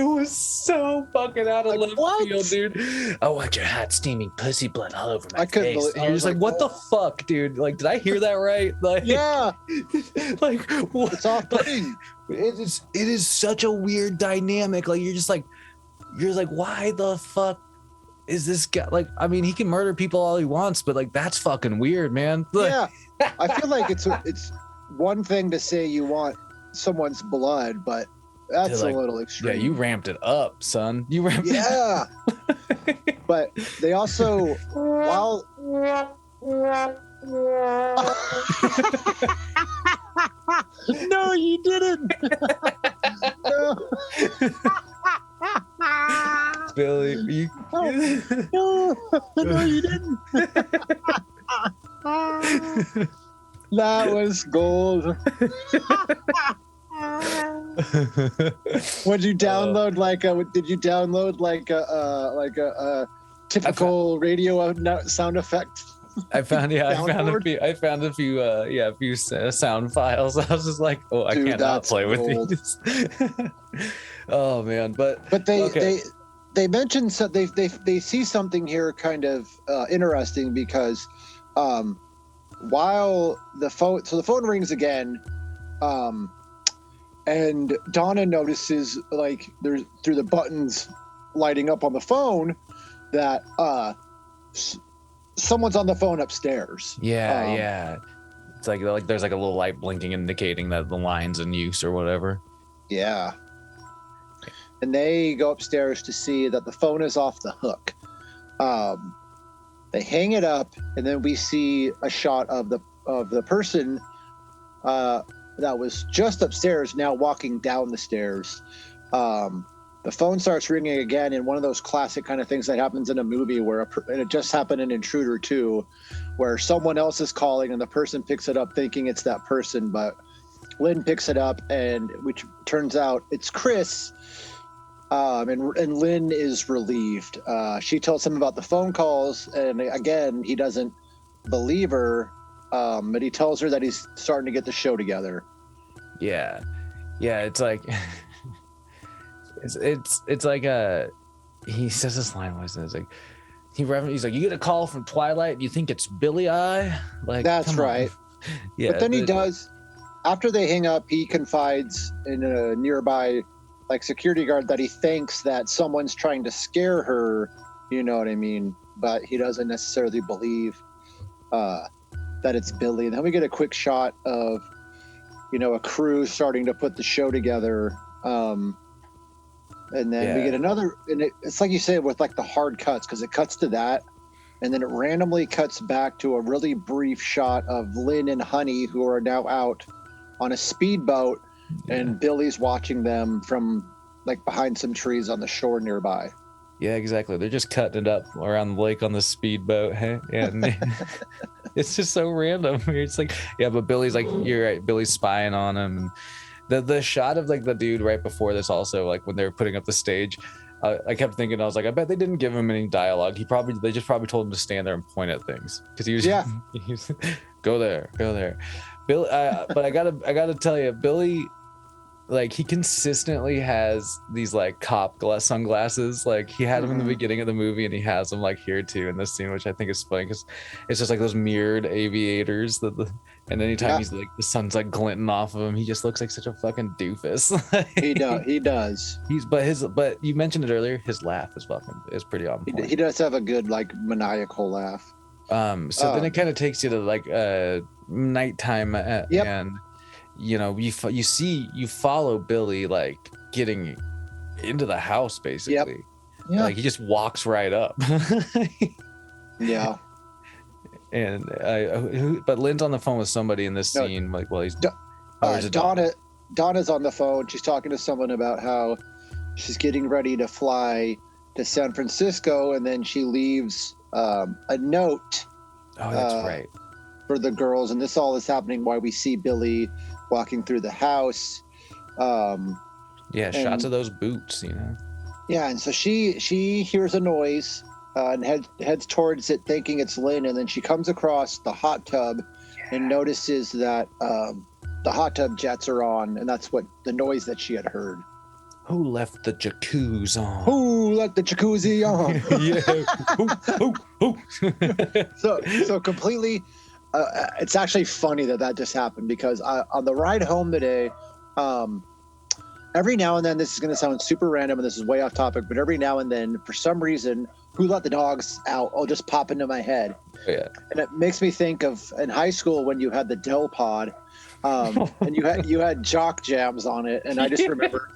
was so fucking out of left field, dude. I want your hot, steamy pussy blood all over my face. And you're just like, what the fuck, dude? Like, did I hear that right? Like, yeah. Like, what? It's off-putting. It is such a weird dynamic. Like, you're like, why the fuck is this guy, like, I mean, he can murder people all he wants, but like, that's fucking weird, man. Look. Yeah, I feel like it's one thing to say you want someone's blood, but that's a little extreme. Yeah, you ramped it up, son. You ramped it up. But they also, no, you didn't. No. Billy, no, you didn't. That was gold. Would you download did you download a typical radio sound effect? I found a few sound files. I was just like, I cannot play with these. Oh man, but they mentioned they see something here kind of interesting, because while the phone rings again, and Donna notices, like, there's through the buttons lighting up on the phone, that someone's on the phone upstairs. Yeah. It's like there's like a little light blinking indicating that the line's in use or whatever. Yeah. And they go upstairs to see that the phone is off the hook. They hang it up, and then we see a shot of the person that was just upstairs now walking down the stairs. The phone starts ringing again, in one of those classic kind of things that happens in a movie and it just happened in Intruder 2, where someone else is calling and the person picks it up thinking it's that person, but Lynn picks it up, and which turns out it's Chris. And Lynn is relieved. She tells him about the phone calls, and again, he doesn't believe her, but he tells her that he's starting to get the show together. Yeah, it's like It's like he says this line, what is it? It's like he's like, you get a call from Twilight and you think it's Billy Eye? Like, That's come on. right. Yeah. But then he does, after they hang up, he confides in a nearby like security guard that he thinks that someone's trying to scare her, you know what I mean? But he doesn't necessarily believe that it's Billy. And then we get a quick shot of, you know, a crew starting to put the show together. And then we get another, and it's like you said, with like the hard cuts, because it cuts to that, and then it randomly cuts back to a really brief shot of Lynn and Honey, who are now out on a speedboat, and Billy's watching them from like behind some trees on the shore nearby. Yeah, exactly. They're just cutting it up around the lake on the speedboat, hey? And it's just so random. It's like, yeah, but Billy's like, you're right. Billy's spying on him. And the shot of like the dude right before this, also like when they were putting up the stage, I kept thinking, I was like, I bet they didn't give him any dialogue. They just probably told him to stand there and point at things, because he was go there. Billy, but I gotta tell you, Billy, like, he consistently has these like cop sunglasses. Like, he had them in the beginning of the movie, and he has them like here too in this scene, which I think is funny, because it's just like those mirrored aviators and anytime he's like, the sun's like glinting off of him, he just looks like such a fucking doofus. He does. But you mentioned it earlier, his laugh is pretty on point. He does have a good like maniacal laugh. So then it kind of takes you to like nighttime, and you know, you follow Billy like getting into the house basically. Yeah. Like, he just walks right up. Yeah. And but Lynn's on the phone with somebody in this scene. Like, well, he's Donna's on the phone. She's talking to someone about how she's getting ready to fly to San Francisco, and then she leaves a note. Oh, that's right. For the girls, and this all is happening while we see Billy walking through the house. Shots of those boots, you know. Yeah, and so she hears a noise and heads towards it, thinking it's Lynn, and then she comes across the hot tub and notices that the hot tub jets are on, and that's what the noise that she had heard. Who left the jacuzzi on? Who let the jacuzzi on? So completely. It's actually funny that just happened, because on the ride home today, every now and then, this is going to sound super random and this is way off topic, but every now and then, for some reason, Who Let the Dogs Out will just pop into my head. Oh, yeah. And it makes me think of in high school when you had the Del Pod, and you had jock jams on it, and I just remember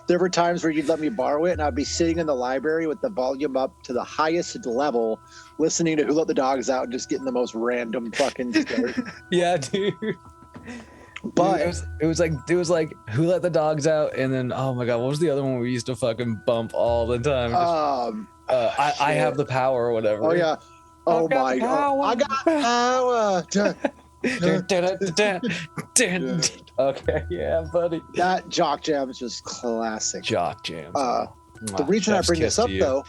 there were times where you'd let me borrow it, and I'd be sitting in the library with the volume up to the highest level, listening to Who Let the Dogs Out, and just getting the most random fucking stories. Yeah, dude. But it was like Who Let the Dogs Out, and then, oh my god, what was the other one we used to fucking bump all the time? I Have the Power or whatever. Oh yeah. Oh my god. I got power. Okay, yeah, buddy. That jock jam is just classic. Jock jams. The reason I bring this up, though,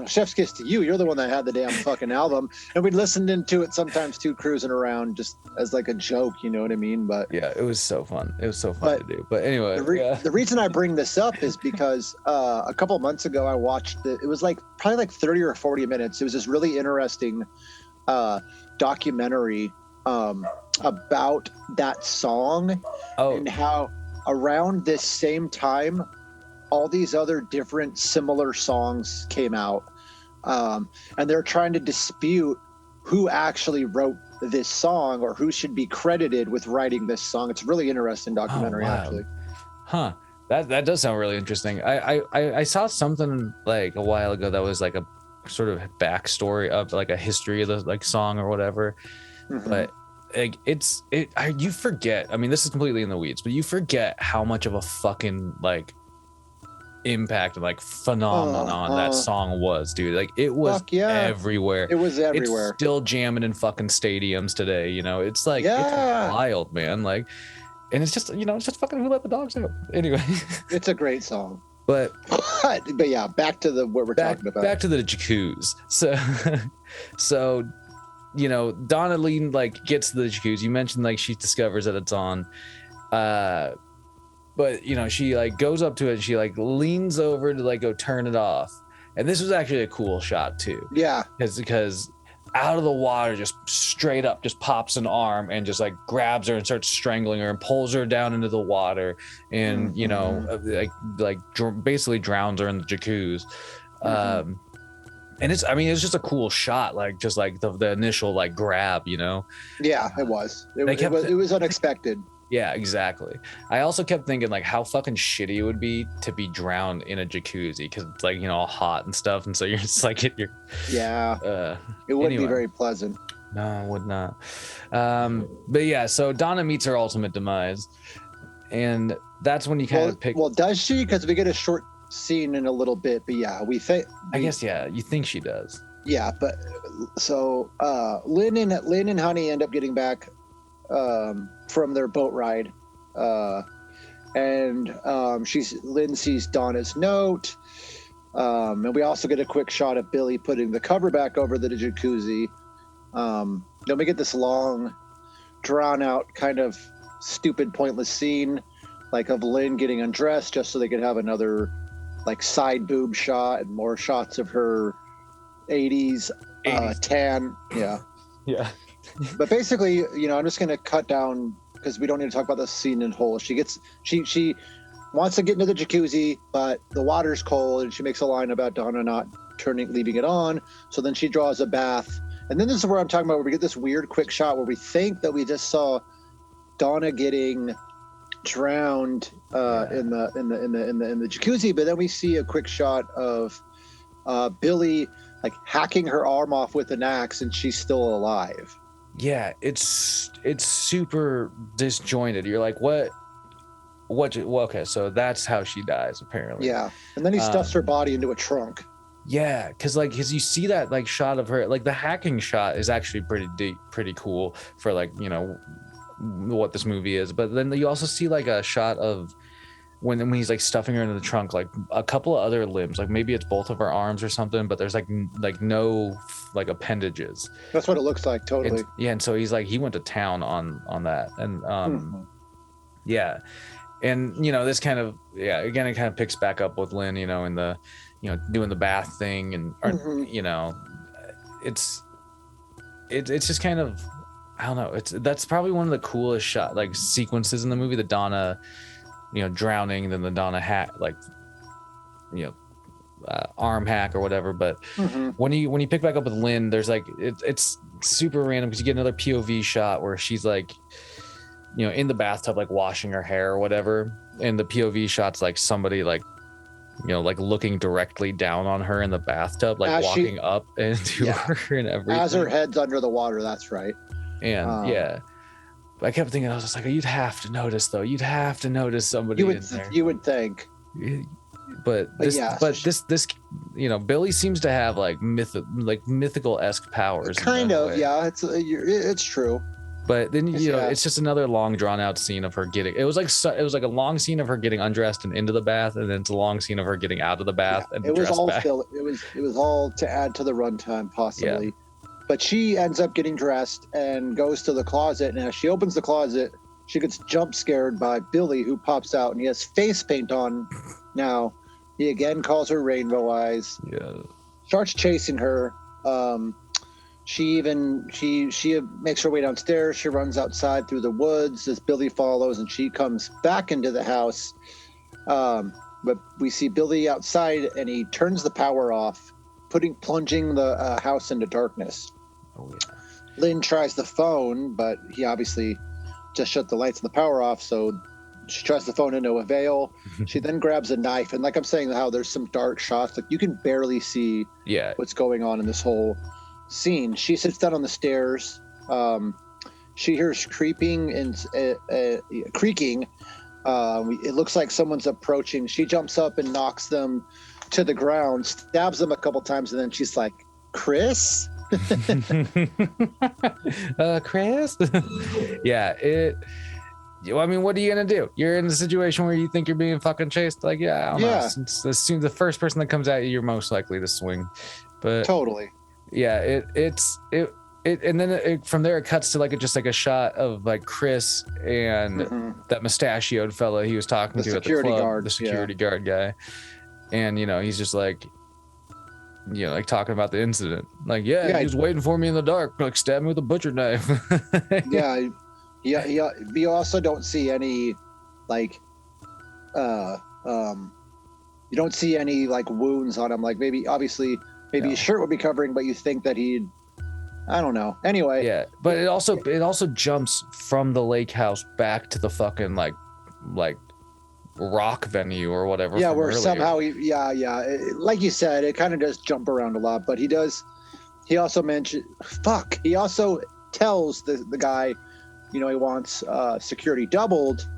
Chef's Kiss to You. You're the one that had the damn fucking album, and we'd listened into it sometimes too, cruising around just as like a joke. You know what I mean? But yeah, it was so fun. It was so fun to do. But anyway, the reason I bring this up is because a couple of months ago I watched it. It was like probably like 30 or 40 minutes. It was this really interesting documentary about that song and how around this same time all these other different similar songs came out, and they're trying to dispute who actually wrote this song or who should be credited with writing this song. It's a really interesting documentary. Actually. That does sound really interesting. I saw something like a while ago that was like a sort of backstory of like a history of the like song or whatever. But like, you forget, I mean, this is completely in the weeds, but you forget how much of a fucking like impact and like phenomenon that song was, dude. Like, it was everywhere. It was everywhere. It's still jamming in fucking stadiums today, you know. It's like, it's wild, man. Like, and it's just, you know, it's just fucking Who Let the Dogs Out. Anyway. It's a great song. But yeah, back to what we're talking about. Back to the jacuzzi. So you know, Donna Lee like gets to the jacuzzi. You mentioned like she discovers that it's on. but you know, she like goes up to it and she like leans over to like go turn it off. And this was actually a cool shot too. Yeah. Because out of the water, just straight up, just pops an arm and just like grabs her and starts strangling her and pulls her down into the water, and you know, basically drowns her in the jacuzzi. And it's just a cool shot, like just like the initial like grab, you know. Yeah, it was. It was unexpected. Yeah, exactly. I also kept thinking like how fucking shitty it would be to be drowned in a jacuzzi, because it's like, you know, all hot and stuff, and so you're just like it wouldn't be very pleasant. No, it would not. But yeah, so Donna meets her ultimate demise, and that's when you kind of pick. Well, does she? Because we get a short scene in a little bit, but yeah, I guess you think she does. Yeah, but so Lynn and Honey end up getting back from their boat ride, and Lynn sees Donna's note, and we also get a quick shot of Billy putting the cover back over the jacuzzi. Then we get this long, drawn out, kind of stupid, pointless scene, like of Lynn getting undressed just so they could have another like side boob shot and more shots of her 80s. Tan. Yeah. But basically, you know, I'm just going to cut down because we don't need to talk about the scene in whole. She wants to get into the jacuzzi, but the water's cold, and she makes a line about Donna not leaving it on. So then she draws a bath. And then this is where I'm talking about, where we get this weird quick shot where we think that we just saw Donna getting drowned in the jacuzzi, but then we see a quick shot of Billy like hacking her arm off with an axe, and she's still alive. Yeah, it's super disjointed. You're like, what? Okay, so that's how she dies, apparently. Yeah, and then he stuffs her body into a trunk. Yeah, because you see that like shot of her, like the hacking shot is actually pretty cool for like, you know, what this movie is. But then you also see like a shot of when he's like stuffing her into the trunk, like a couple of other limbs, like maybe it's both of her arms or something, but there's like no like appendages. That's what it looks like, totally. And so he's like, he went to town on that, and yeah, and you know, this kind of again, it kind of picks back up with Lynn, you know, in the, you know, doing the bath thing, and you know, it's just kind of, I don't know, that's probably one of the coolest shot like sequences in the movie, the Donna, you know, drowning, then the Donna hack, like, you know, arm hack or whatever. But when you pick back up with Lynn, there's like it's super random because you get another POV shot where she's like, you know, in the bathtub, like washing her hair or whatever, and the POV shot's like somebody like, you know, like looking directly down on her in the bathtub, like walking up into her and everything. As her head's under the water, that's right. And I kept thinking, I was just like, you'd have to notice though. You'd have to notice somebody in there. You would think. But this, you know, Billy seems to have like mythical-esque powers. Kind of, yeah. It's true. But then you know, it's just another long, drawn-out scene of her getting. It was like a long scene of her getting undressed and into the bath, and then it's a long scene of her getting out of the bath and it was all back. It was all to add to the runtime, possibly. Yeah. But she ends up getting dressed and goes to the closet. And as she opens the closet, she gets jump scared by Billy, who pops out, and he has face paint on. Now, he again calls her Rainbow Eyes. Yeah. Starts chasing her. She makes her way downstairs. She runs outside through the woods as Billy follows, and she comes back into the house. But we see Billy outside, and he turns the power off, plunging the house into darkness. Oh, yeah. Lynn tries the phone, but he obviously just shut the lights and the power off, so she tries the phone to no avail. She then grabs a knife, and like I'm saying, how there's some dark shots, like you can barely see what's going on in this whole scene. She sits down on the stairs. She hears creeping and creaking. It looks like someone's approaching. She jumps up and knocks them to the ground, stabs them a couple times, and then she's like, Chris? Chris? Yeah, I mean, what are you gonna do? You're in a situation where you think you're being fucking chased. Like, I don't know. Since the first person that comes at you, you're most likely to swing. But totally. Yeah, and then from there it cuts to like just like a shot of like Chris and that mustachioed fella he was talking to at the club, the security guard guy, and he's just like, like talking about the incident, like he was waiting for me in the dark, like stabbed me with a butcher knife. Yeah. You also don't see any like you don't see any like wounds on him, like maybe his shirt would be covering, but you think that he'd, I don't know. Anyway. Yeah, but it also jumps from the lake house back to the fucking like rock venue or whatever. Yeah, where earlier. Somehow like you said, it kind of does jump around a lot, but he also tells the guy, he wants security doubled.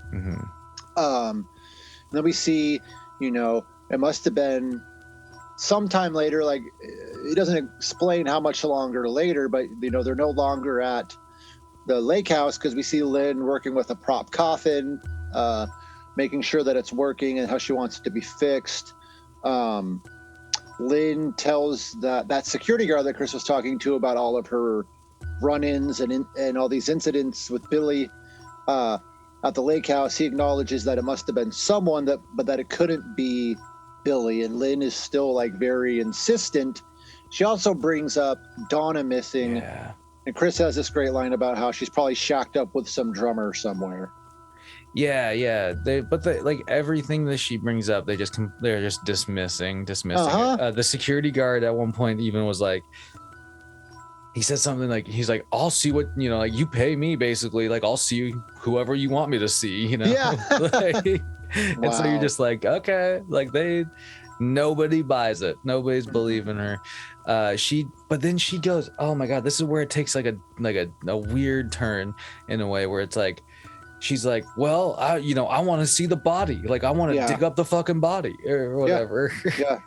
Then we see, it must have been sometime later, like it doesn't explain how much longer later, but they're no longer at the lake house because we see Lynn working with a prop coffin, making sure that it's working and how she wants it to be fixed. Lynn tells that security guard that Chris was talking to about all of her run-ins and all these incidents with Billy at the lake house. He acknowledges that it must have been someone but that it couldn't be Billy, and Lynn is still like very insistent. She also brings up Donna missing, and Chris has this great line about how she's probably shacked up with some drummer somewhere. But like everything that she brings up, they're just dismissing it. The security guard at one point even was like, he said something like, he's like, I'll see what, like you pay me basically, like I'll see whoever you want me to see, like, and so you're just like, okay, like nobody buys it, nobody's believing her. But then she goes, oh my god, this is where it takes like a weird turn in a way where it's like, she's like, well, I want to see the body, like I want to dig up the fucking body or whatever.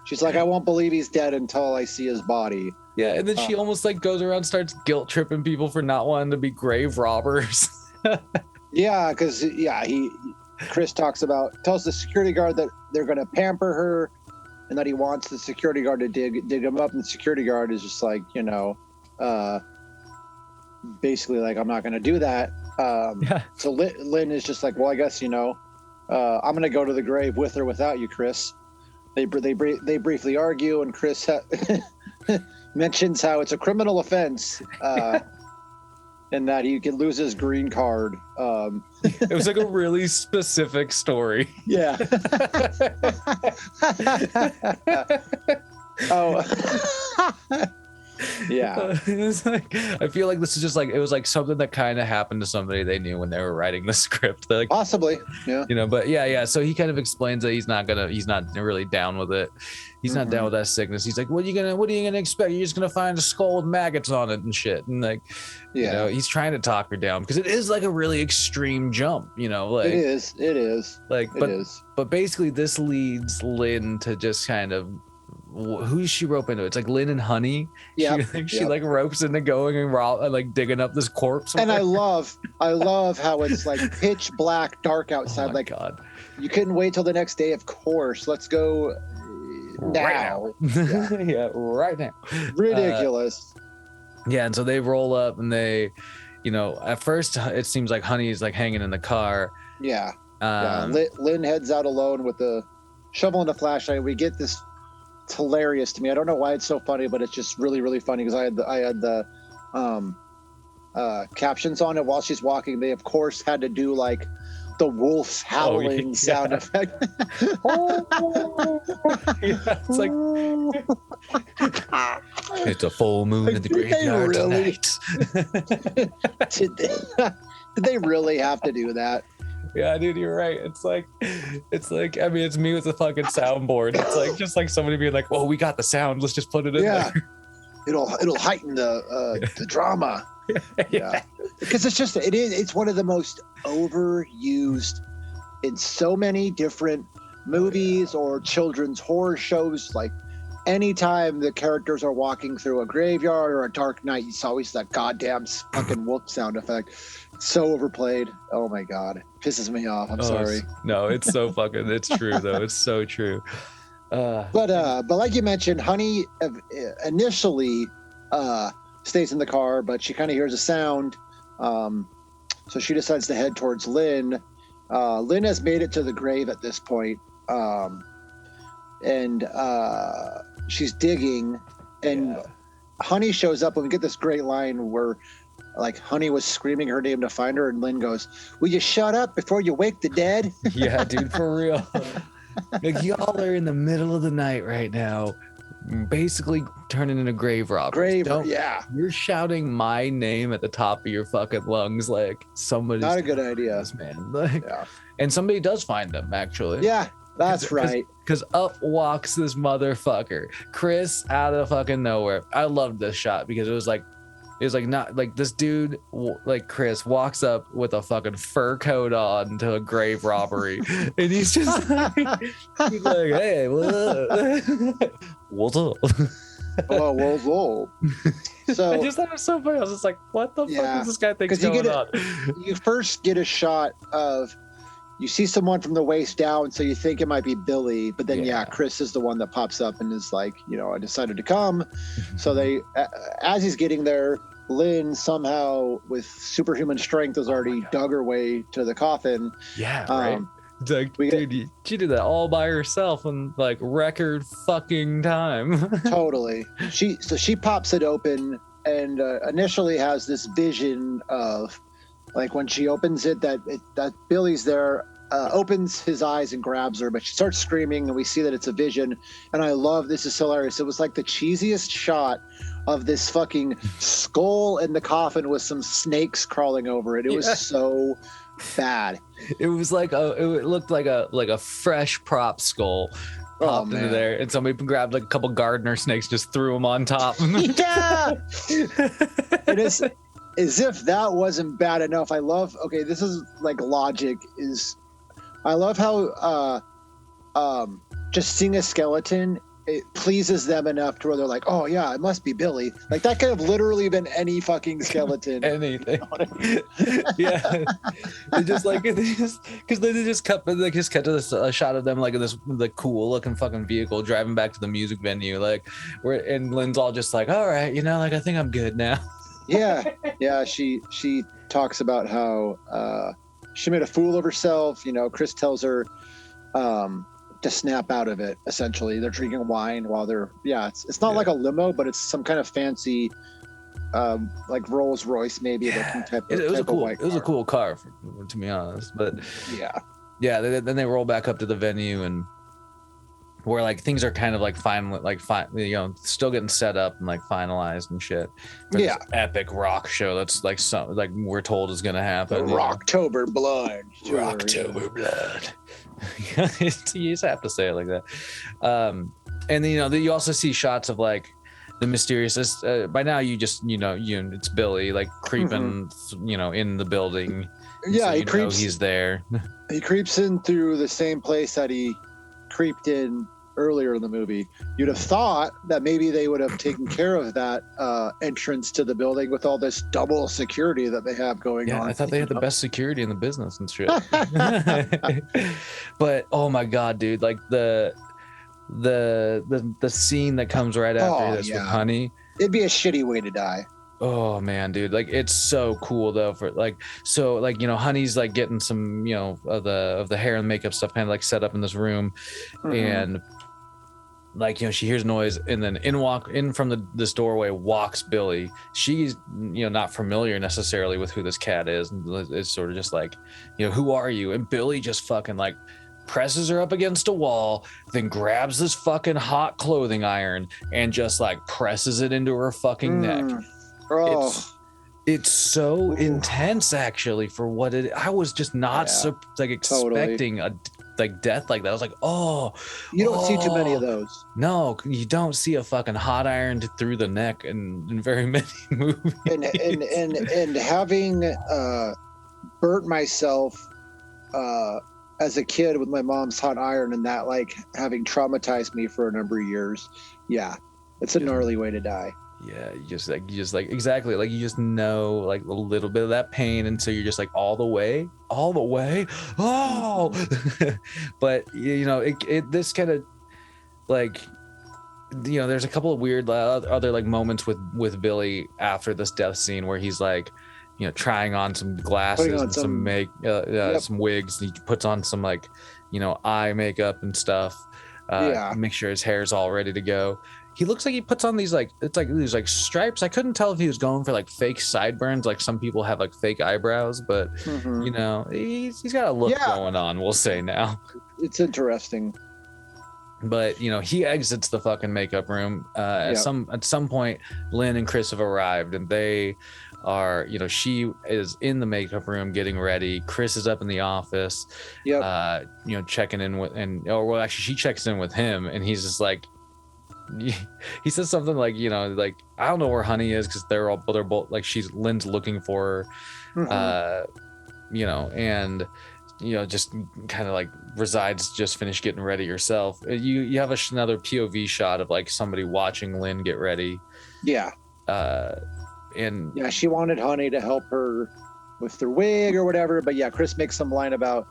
She's like, I won't believe he's dead until I see his body. And then she almost like goes around, starts guilt tripping people for not wanting to be grave robbers. Because Chris tells the security guard that they're going to pamper her and that he wants the security guard to dig him up, and the security guard is just like, basically like, I'm not going to do that. So Lynn is just like, well, I guess, I'm going to go to the grave with or without you, Chris. They briefly argue, and Chris mentions how it's a criminal offense and that he could lose his green card. It was like a really specific story. Yeah. Yeah. It's like, I feel like this is just like, it was like something that kind of happened to somebody they knew when they were writing the script. They're like, possibly. Yeah. But so he kind of explains that he's not really down with it. He's not down with that sickness. He's like, what are you gonna expect? You're just gonna find a skull with maggots on it and shit. And like, he's trying to talk her down because it is like a really extreme jump, like it is. Like, but basically this leads Lynn to just kind of, who she rope into? It's like Lynn and Honey. She like ropes into going and like digging up this corpse. And I love how it's like pitch black, dark outside. Oh my God. You couldn't wait till the next day. Of course, let's go now. Right now. Ridiculous. And so they roll up and they, at first it seems like Honey is like hanging in the car. Lynn heads out alone with the shovel and the flashlight. We get this. It's hilarious to me. I don't know why it's so funny, but it's just really, really funny because I had the captions on it while she's walking. They of course had to do like the wolf howling sound effect. It's like it's a full moon in the graveyard tonight. Did they really have to do that? Yeah, dude, you're right. It's like, I mean, it's me with the fucking soundboard. It's like, just like somebody being like, "Oh, we got the sound. Let's just put it in there." It'll heighten the drama. Because it's one of the most overused in so many different movies or children's horror shows. Like, anytime the characters are walking through a graveyard or a dark night, it's always that goddamn fucking wolf sound effect. So overplayed. Oh my God. Pisses me off. I'm sorry. No, it's so fucking, it's true though. It's so true. But like you mentioned, Honey initially stays in the car, but she kind of hears a sound. So she decides to head towards Lynn. Lynn has made it to the grave at this point. And she's digging, and Honey shows up, and we get this great line where like Honey was screaming her name to find her, and Lynn goes, "Will you shut up before you wake the dead?" Yeah, dude, for real. Like, y'all are in the middle of the night right now, basically turning into grave robbers. You're shouting my name at the top of your fucking lungs like somebody's not a good idea, man. Like, and somebody does find them, actually. Yeah, that's right. Because up walks this motherfucker, Chris, out of fucking nowhere. I loved this shot because it was like not like this dude, like Chris, walks up with a fucking fur coat on to a grave robbery, and he's just like, "Hey, what's up? What's up?" Oh, whoa. So I just thought it was so funny. I was just like, "What the fuck is this guy thinking going on?" You first get a shot of. You see someone from the waist down, so you think it might be Billy, but then Chris is the one that pops up and is like, I decided to come. So they, as he's getting there, Lynn somehow with superhuman strength has already dug her way to the coffin. Yeah, right. It's like, dude, she did that all by herself in like record fucking time. Totally. She pops it open and initially has this vision of. Like when she opens it, that Billy's there, opens his eyes and grabs her, but she starts screaming, and we see that it's a vision. And I love this is hilarious. It was like the cheesiest shot of this fucking skull in the coffin with some snakes crawling over it. It was so bad. It was like it looked like a fresh prop skull popped into there, and somebody grabbed like a couple gardener snakes, just threw them on top. Yeah. It is. As if that wasn't bad enough. This is like logic is, I love how just seeing a skeleton, it pleases them enough to where they're like, oh yeah, it must be Billy. Like that could have literally been any fucking skeleton. Anything. Yeah. Because they just cut to this a shot of them like in this the cool looking fucking vehicle driving back to the music venue, like and Lynn's all just like, all right, like I think I'm good now. Yeah. She talks about how she made a fool of herself. Chris tells her to snap out of it. Essentially, they're drinking wine while they're it's not like a limo, but it's some kind of fancy like Rolls Royce maybe looking type. It was a cool car, to be honest. But then they roll back up to the venue and. Where like things are kind of like still getting set up and like finalized and shit. This epic rock show that's like we're told is gonna happen. Rocktober Blood. Rocktober Blood. You just have to say it like that. And then you also see shots of like the mysterious. By now you just it's Billy like creeping in the building. Yeah, so he creeps. He's there. He creeps in through the same place that he creeped in earlier in the movie. You'd have thought that maybe they would have taken care of that entrance to the building with all this double security that they have going on. I thought they had the best security in the business and shit. But oh my god, dude, like the scene that comes right after this with Honey. It'd be a shitty way to die. Oh man, dude, like it's so cool though for Honey's like getting some of the hair and makeup stuff kind of like set up in this room, and like she hears noise, and then in from this doorway walks Billy. She's not familiar necessarily with who this cat is, and it's sort of just like who are you? And Billy just fucking like presses her up against a wall, then grabs this fucking hot clothing iron and just like presses it into her fucking neck. Oh. It's so intense actually for what it. I was just not expecting a like death like that. I was like, you don't see too many of those. No, you don't see a fucking hot iron through the neck in very many movies. And having burnt myself as a kid with my mom's hot iron, and that like having traumatized me for a number of years. Yeah, it's a gnarly way to die. Yeah, you just exactly like you just know like a little bit of that pain, and so you're just like all the way. But this kind of like there's a couple of weird other like moments with Billy after this death scene where he's like, trying on some glasses and some wigs. He puts on some like, eye makeup and stuff. Make sure his hair's all ready to go. He looks like he puts on these like, it's like these like stripes. I couldn't tell if he was going for like fake sideburns, like some people have like fake eyebrows, but he's got a look going on, we'll say now. It's interesting. But he exits the fucking makeup room. At some point, Lynn and Chris have arrived, and they are, she is in the makeup room getting ready. Chris is up in the office, checking in with, actually she checks in with him, and he's just like, he says something like, like, I don't know where Honey is, because they're both like, Lynn's looking for her, and just kind of like resides, just finished getting ready yourself. You have another POV shot of like somebody watching Lynn get ready. And she wanted Honey to help her with their wig or whatever, but Chris makes some line about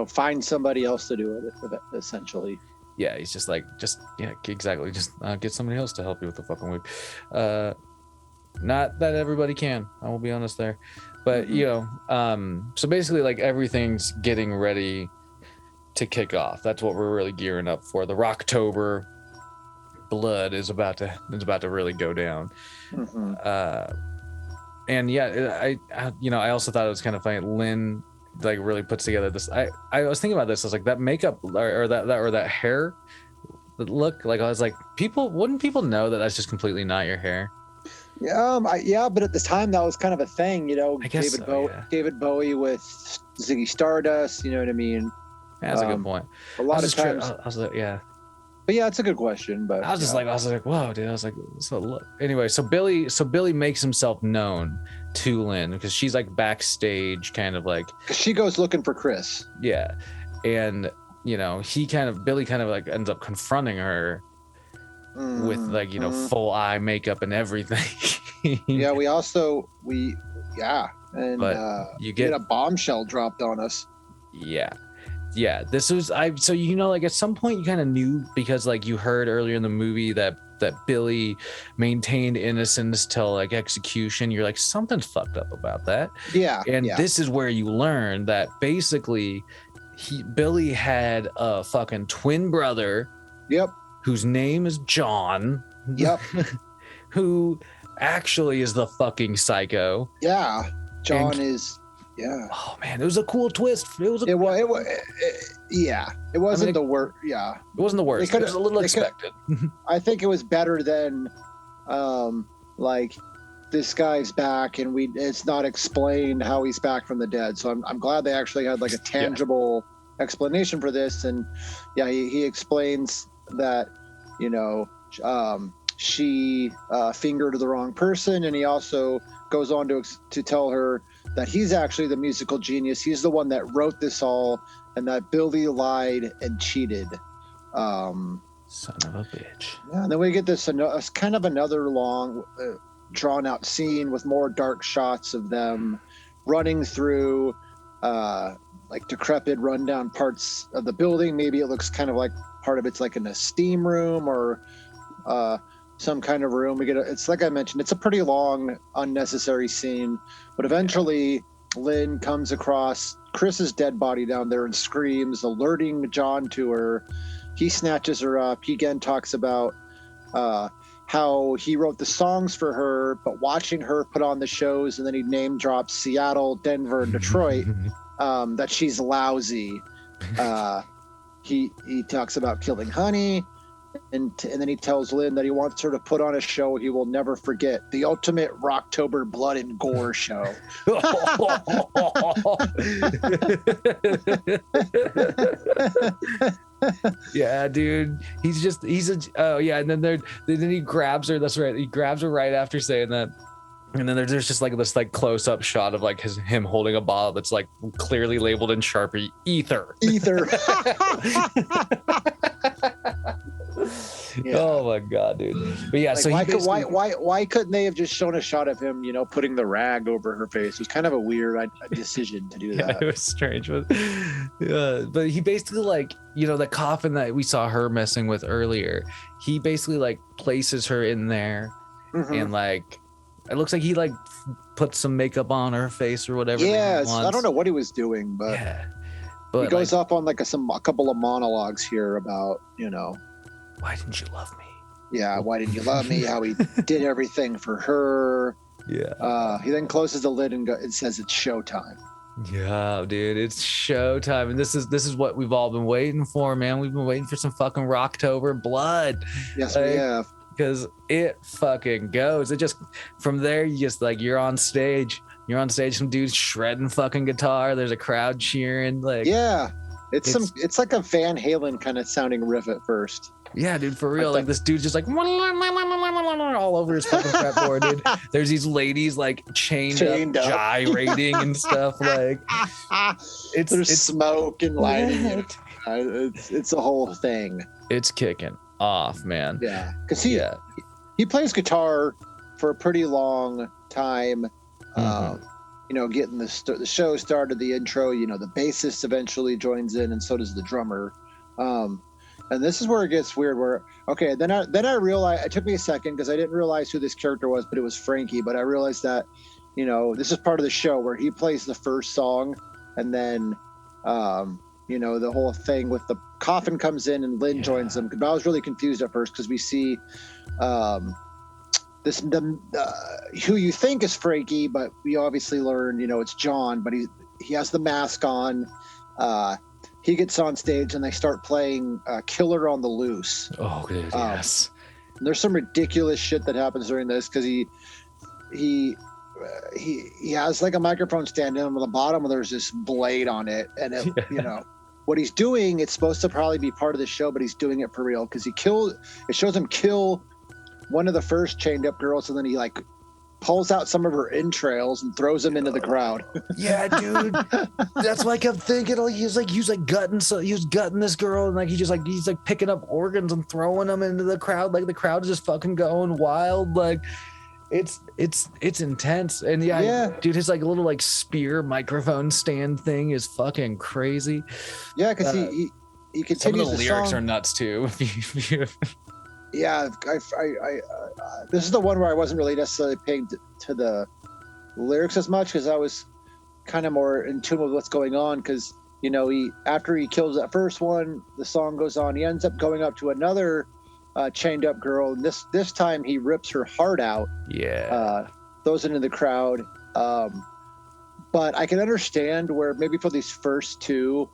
find somebody else to do it, essentially. He's just like, exactly, just get somebody else to help you with the fucking wig. Not that everybody can, I will be honest there, but so basically like everything's getting ready to kick off. That's what we're really gearing up for. The Rocktober Blood is about to really go down. And I also thought it was kind of funny. Lynn like really puts together this. I was thinking about this. I was like, that makeup or that hair look, like I was like, wouldn't people know that that's just completely not your hair? But at the time that was kind of a thing, David Bowie with Ziggy Stardust, you know what I mean? That's a good point. A lot of times. I was like, yeah. But it's a good question. But I was like, whoa, dude. I was like, so look. Anyway, so Billy makes himself known to Lynn because she's like backstage, kind of like. She goes looking for Chris. Yeah, and Billy kind of like ends up confronting her with like full eye makeup and everything. we you get a bombshell dropped on us. This was like at some point you kind of knew, because like you heard earlier in the movie that Billy maintained innocence till like execution. You're like, something's fucked up about that. This is where you learn that basically Billy had a fucking twin brother whose name is John, who actually is the fucking psycho. John is. Oh man, it was a cool twist. It wasn't the worst. It wasn't the worst. It was a little expected. I think it was better than, like, this guy's back and it's not explained how he's back from the dead. So I'm glad they actually had like a tangible explanation for this. And he explains that she fingered the wrong person, and he also goes on to tell her that he's actually the musical genius. He's the one that wrote this all, and that Billy lied and cheated. Son of a bitch. Yeah, and then we get this kind of another long, drawn out scene with more dark shots of them running through like decrepit, rundown parts of the building. Maybe it looks kind of like part of it's like in a steam room or some kind of room. It's like I mentioned, it's a pretty long, unnecessary scene, but eventually Lynn comes across Chris's dead body down there and screams, alerting John to her. He snatches her up. He again talks about how he wrote the songs for her, but watching her put on the shows, and then he name drops Seattle, Denver, and Detroit, that she's lousy. He talks about killing Honey. And then he tells Lynn that he wants her to put on a show he will never forget, the ultimate Rocktober Blood and Gore show. Yeah, dude. And then he grabs her. That's right. He grabs her right after saying that. And then there's just like this like close up shot of like him holding a bottle that's like clearly labeled in Sharpie, ether. Yeah. Oh my god, dude. But yeah, Like, so why couldn't they have just shown a shot of him, putting the rag over her face? It was kind of a weird decision to do yeah, that. it was strange, but he basically like, the coffin that we saw her messing with earlier, he basically like places her in there, Mhm. and like it looks like he like puts some makeup on her face or whatever. Yeah, I don't know what he was doing, but Yeah, but he goes off on like a couple of monologues here about, why didn't you love me? yeah, why didn't you love me? How he did everything for her. Yeah. He then closes the lid and it says it's showtime. Yeah, dude, it's showtime, and this is what we've all been waiting for, man. We've been waiting for some fucking Rocktober Blood. Yes, we have. Because it fucking goes. It just from there, you just like you're on stage. Some dude's shredding fucking guitar. There's a crowd cheering. Like Yeah, it's like a Van Halen kind of sounding riff at first. Yeah, dude, for real. Like this dude's just like all over his fucking fretboard, dude. There's these ladies like chained up, gyrating and stuff. Like there's smoke and lighting. It's a whole thing. It's kicking off, man. Yeah, because he plays guitar for a pretty long time. Getting the show started, the intro. The bassist eventually joins in, and so does the drummer. And this is where it gets weird. Then I realized, it took me a second because I didn't realize who this character was, but it was Frankie. But I realized that, this is part of the show where he plays the first song, and then, the whole thing with the coffin comes in and Lynn joins them. But I was really confused at first because we see, who you think is Frankie, but we obviously learn, it's John. But he has the mask on. He gets on stage and they start playing Killer on the Loose. Oh, good. Yes. There's some ridiculous shit that happens during this because he has like a microphone stand in on the bottom and there's this blade on it. And, what he's doing, it's supposed to probably be part of the show, but he's doing it for real because it shows him kill one of the first chained up girls and then he like pulls out some of her entrails and throws them into the crowd. Yeah, dude. That's what I kept thinking. Like he was gutting this girl, and like he's picking up organs and throwing them into the crowd. Like the crowd is just fucking going wild. Like it's intense. And dude, his like little like spear microphone stand thing is fucking crazy. Yeah, because he continues. Some of the lyrics song. are nuts too. Yeah, this is the one where I wasn't really necessarily paying to the lyrics as much because I was kind of more in tune with what's going on. Because after he kills that first one, the song goes on. He ends up going up to another chained up girl, and this time he rips her heart out. Yeah, throws it into the crowd. But I can understand where maybe for these first two,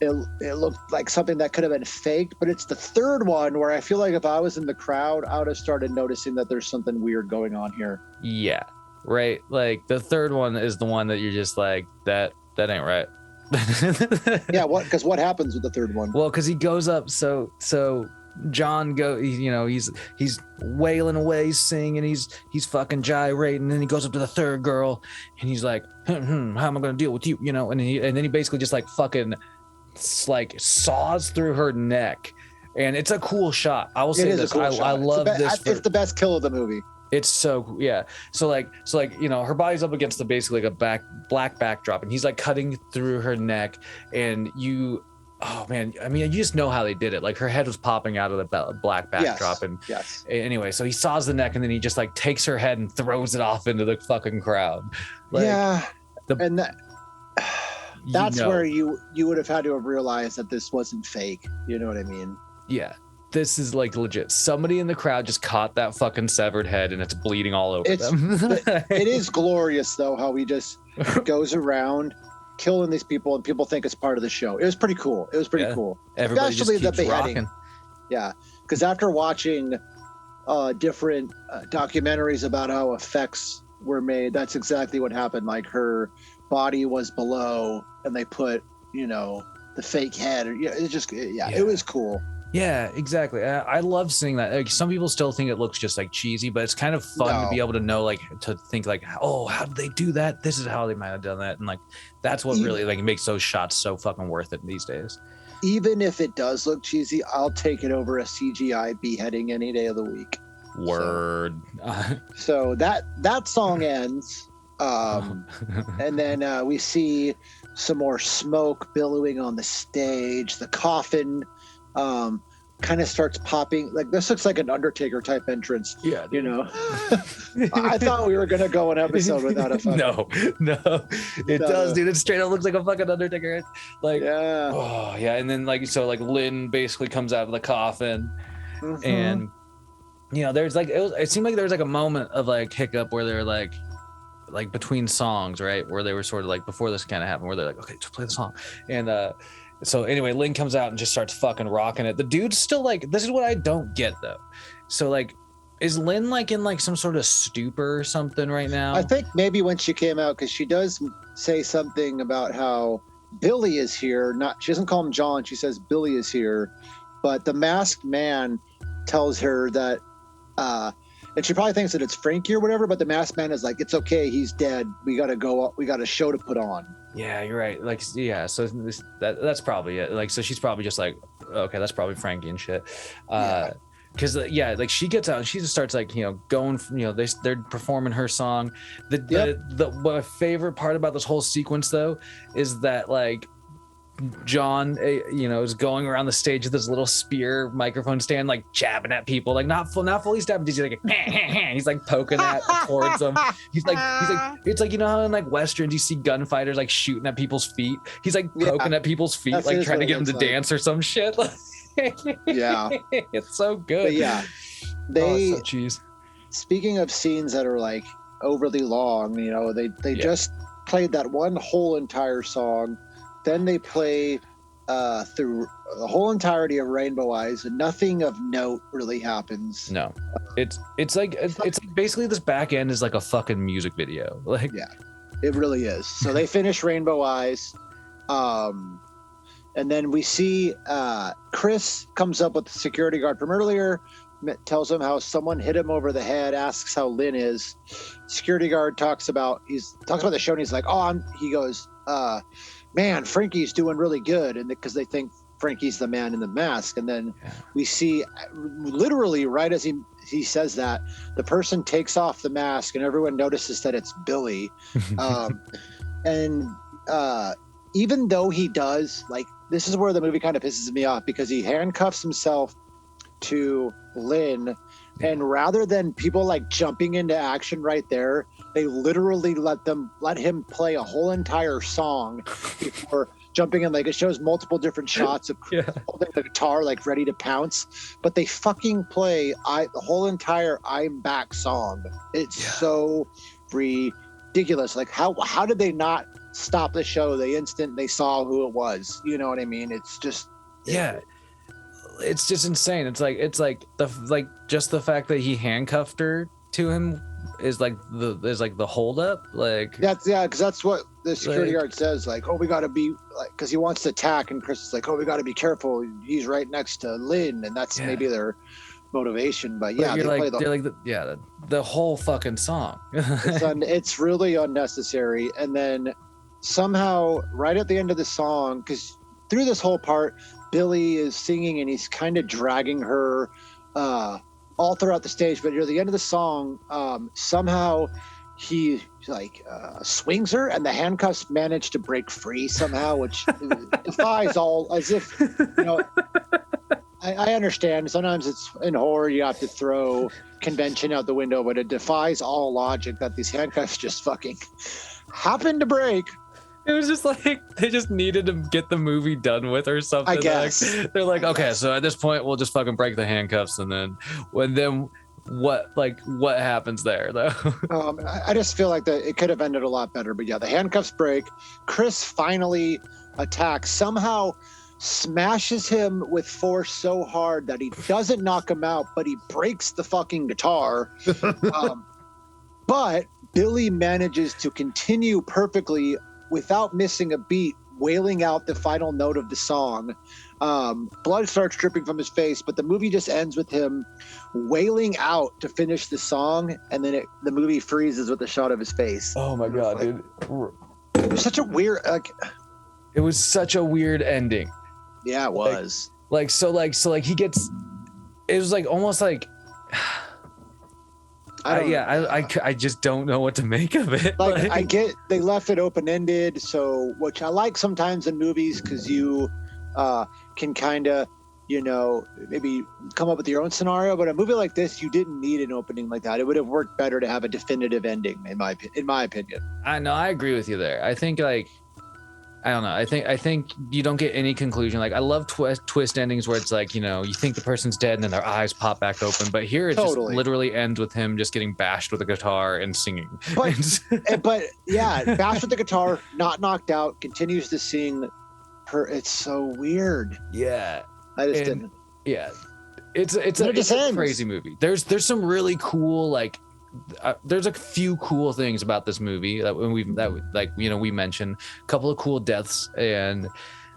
it looked like something that could have been faked, but it's the third one where I feel like if I was in the crowd, I would have started noticing that there's something weird going on here. Yeah, right. Like the third one is the one that you're just like, that ain't right. Yeah, because what happens with the third one? Well, because he goes up, so John he's wailing away, he's singing, he's fucking gyrating, and then he goes up to the third girl, and he's like, how am I gonna deal with you? And then he basically just like fucking like saws through her neck, and it's a cool shot. I will say this. I love this. It's the best kill of the movie. It's so So her body's up against basically like a black backdrop, and he's like cutting through her neck, and you just know how they did it. Like her head was popping out of the black backdrop, anyway, so he saws the neck, and then he just like takes her head and throws it off into the fucking crowd. That's where you would have had to have realized that this wasn't fake. You know what I mean? Yeah. This is like legit. Somebody in the crowd just caught that fucking severed head and it's bleeding all over them. It is glorious though, how he just goes around killing these people and people think it's part of the show. It was pretty cool. Cool. Everybody especially just keeps rocking. Yeah. Because after watching different documentaries about how effects were made, that's exactly what happened. Like her body was below and they put the fake head it was cool. Yeah, exactly. I love seeing that. Like, some people still think it looks just like cheesy, but it's kind of fun to be able to know, like, to think like, oh, how did they do that? This is how they might have done that, and like that's what really like makes those shots so fucking worth it these days. even if it does look cheesy, I'll take it over a CGI beheading any day of the week. Word. So that song ends, and then we see some more smoke billowing on the stage. The coffin kind of starts popping. Like, this looks like an Undertaker type entrance. Yeah, you know. I thought we were gonna go an episode without a fucking. No, it does, dude. It straight up looks like a fucking Undertaker. Like, yeah. Oh yeah, and then like Lynn basically comes out of the coffin, and there's like it seemed like there was like a moment of like hiccup where they're like between songs, right, where they were sort of like before this kind of happened, where they're like, okay, just play the song, and so anyway, Lynn comes out and just starts fucking rocking it. The dude's still like, this is what I don't get though. So like, is Lynn like in like some sort of stupor or something right now? I think maybe when she came out, because she does say something about how Billy is here. She doesn't call him John. She says Billy is here, but the masked man tells her that, and she probably thinks that it's Frankie or whatever. But the masked man is like, it's okay, he's dead. We gotta go up. We got a show to put on. Yeah, you're right. Like, yeah. So that's probably it. Like, so she's probably just like, okay, that's probably Frankie and shit. Because like she gets out and she just starts like going. They're performing her song. My favorite part about this whole sequence though is that like John is going around the stage with this little spear microphone stand, like jabbing at people, like not fully stabbing. He's like he's like poking at towards them. He's like it's like, how in like westerns you see gunfighters like shooting at people's feet. He's like poking at people's feet, like trying to get them to dance or some shit. Yeah, it's so good. But yeah, they so cheese. Speaking of scenes that are like overly long, they just played that one whole entire song. Then they play through the whole entirety of Rainbow Eyes, and nothing of note really happens. No, it's like basically this back end is like a fucking music video. Like, yeah, it really is. So they finish Rainbow Eyes, and then we see Chris comes up with the security guard from earlier, tells him how someone hit him over the head, asks how Lynn is. Security guard talks about the show, and he's like, he goes, man, Frankie's doing really good, and because they think Frankie's the man in the mask. And then we see, literally right as he says that, the person takes off the mask and everyone notices that it's Billy. And even though he does, like, this is where the movie kind of pisses me off, because he handcuffs himself to Lynn, and rather than people like jumping into action right there, they literally let him play a whole entire song before jumping in. Like, it shows multiple different shots of holding the guitar, like ready to pounce, but they fucking play the whole entire "I'm Back" song. It's so ridiculous. Like, how did they not stop the show the instant they saw who it was? You know what I mean? It's just it's just insane. It's like just the fact that he handcuffed her to him is like the holdup. Like, because that's what the security guard says. Like, oh, we got to be like, because he wants to attack, and Chris is like, oh, we got to be careful. He's right next to Lynn, and that's maybe their motivation. But yeah, the whole fucking song. It's really unnecessary. And then somehow, right at the end of the song, because through this whole part, Billy is singing and he's kind of dragging her all throughout the stage, but near the end of the song, somehow he like swings her, and the handcuffs manage to break free somehow, which defies all. As if I understand sometimes it's in horror you have to throw convention out the window, but it defies all logic that these handcuffs just fucking happen to break. It was just like they just needed to get the movie done with or something. I guess. They're like, okay, so at this point we'll just fucking break the handcuffs, and then what happens there though? I just feel like it could have ended a lot better. But yeah, the handcuffs break. Chris finally attacks, somehow smashes him with force so hard that he doesn't knock him out, but he breaks the fucking guitar. But Billy manages to continue perfectly without missing a beat, wailing out the final note of the song. Blood starts dripping from his face, but the movie just ends with him wailing out to finish the song, and then the movie freezes with a shot of his face. Oh my god, dude! It was such a weird. It was such a weird ending. Yeah, it was. So he gets. It was like almost like. I just don't know what to make of it. Like I get they left it open ended, so which I like sometimes in movies because you can kind of maybe come up with your own scenario. But a movie like this, you didn't need an opening like that. It would have worked better to have a definitive ending, in my opinion. I know, I agree with you there. I think I don't know. I think you don't get any conclusion. Like I love twist endings where it's like, you think the person's dead and then their eyes pop back open. But here it just literally ends with him just getting bashed with a guitar and singing. But yeah, bashed with the guitar, not knocked out, continues to sing. It's so weird. Yeah, I just didn't. Yeah, it's a crazy movie. There's some really cool there's a few cool things about this movie that we mentioned a couple of cool deaths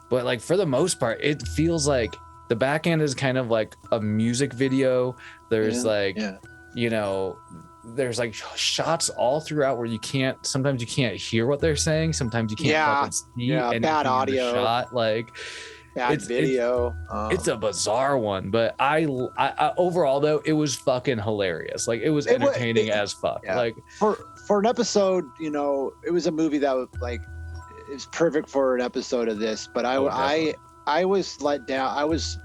but for the most part it feels like the back end is kind of like a music video. There's there's like shots all throughout where sometimes you can't hear what they're saying, sometimes you can't see bad audio shot bad video. It's a bizarre one, but I overall though it was fucking hilarious. Like it was entertaining as fuck. Yeah. Like for an episode, it was a movie that was like it's perfect for an episode of this. But I was let down. I was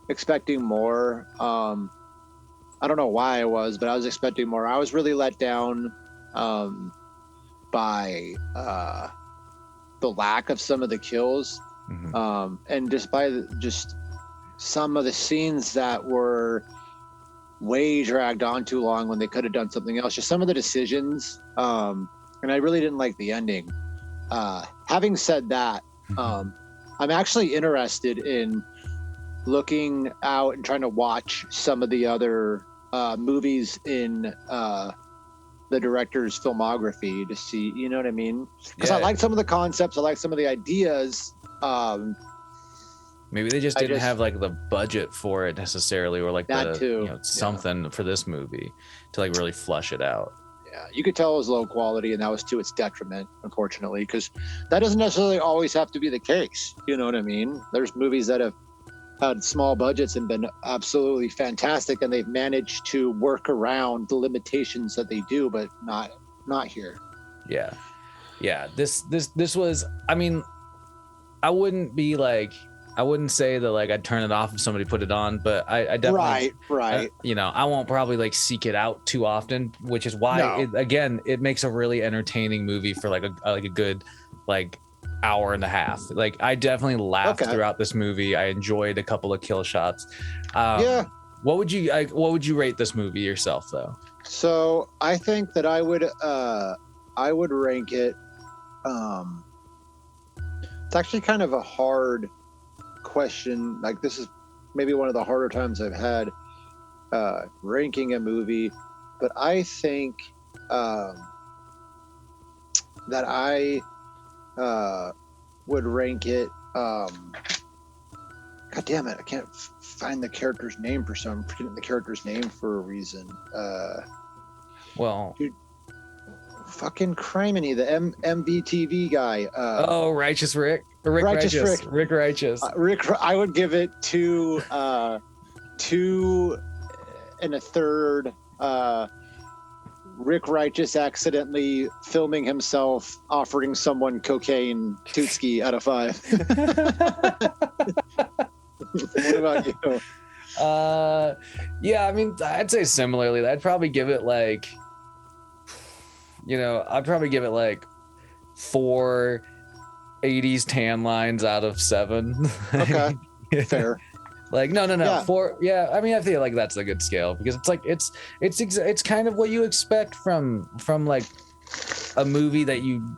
expecting more. I don't know why I was, but I was expecting more. I was really let down by the lack of some of the kills. Mm-hmm. And just by just some of the scenes that were way dragged on too long when they could have done something else, just some of the decisions, and I really didn't like the ending. Having said that, I'm actually interested in looking out and trying to watch some of the other movies in the director's filmography to see, you know what I mean? Because I like some of the concepts, I like some of the ideas. Maybe they just didn't have like the budget for it necessarily, or like something for this movie to like really flush it out. Yeah, you could tell it was low quality, and that was to its detriment, unfortunately, because that doesn't necessarily always have to be the case. You know what I mean? There's movies that have had small budgets and been absolutely fantastic, and they've managed to work around the limitations that they do, but not here. Yeah. This was. I mean, I wouldn't say that like I'd turn it off if somebody put it on, but I definitely right. I won't probably like seek it out too often, which is why it makes a really entertaining movie for like a good like hour and a half. Like I definitely laughed throughout this movie. I enjoyed a couple of kill shots. What would you rate this movie yourself though? So I think that I would rank it. It's actually kind of a hard question. Like this is maybe one of the harder times I've had ranking a movie, but I think that I would rank it. God damn it! I can't find the character's name for some. I'm forgetting the character's name for a reason. Well. Fucking criminy, the MVTV guy. Righteous Rick. Righteous Righteous. Rick, I would give it 2 1/3. Rick Righteous accidentally filming himself offering someone cocaine tootski out of 5. What about you? I mean, I'd say similarly. I'd probably give it like. I'd probably give it like 4 80s tan lines out of 7. Okay, fair. Like no, Yeah. 4. Yeah, I mean, I feel like that's a good scale because it's like it's kind of what you expect from like a movie that you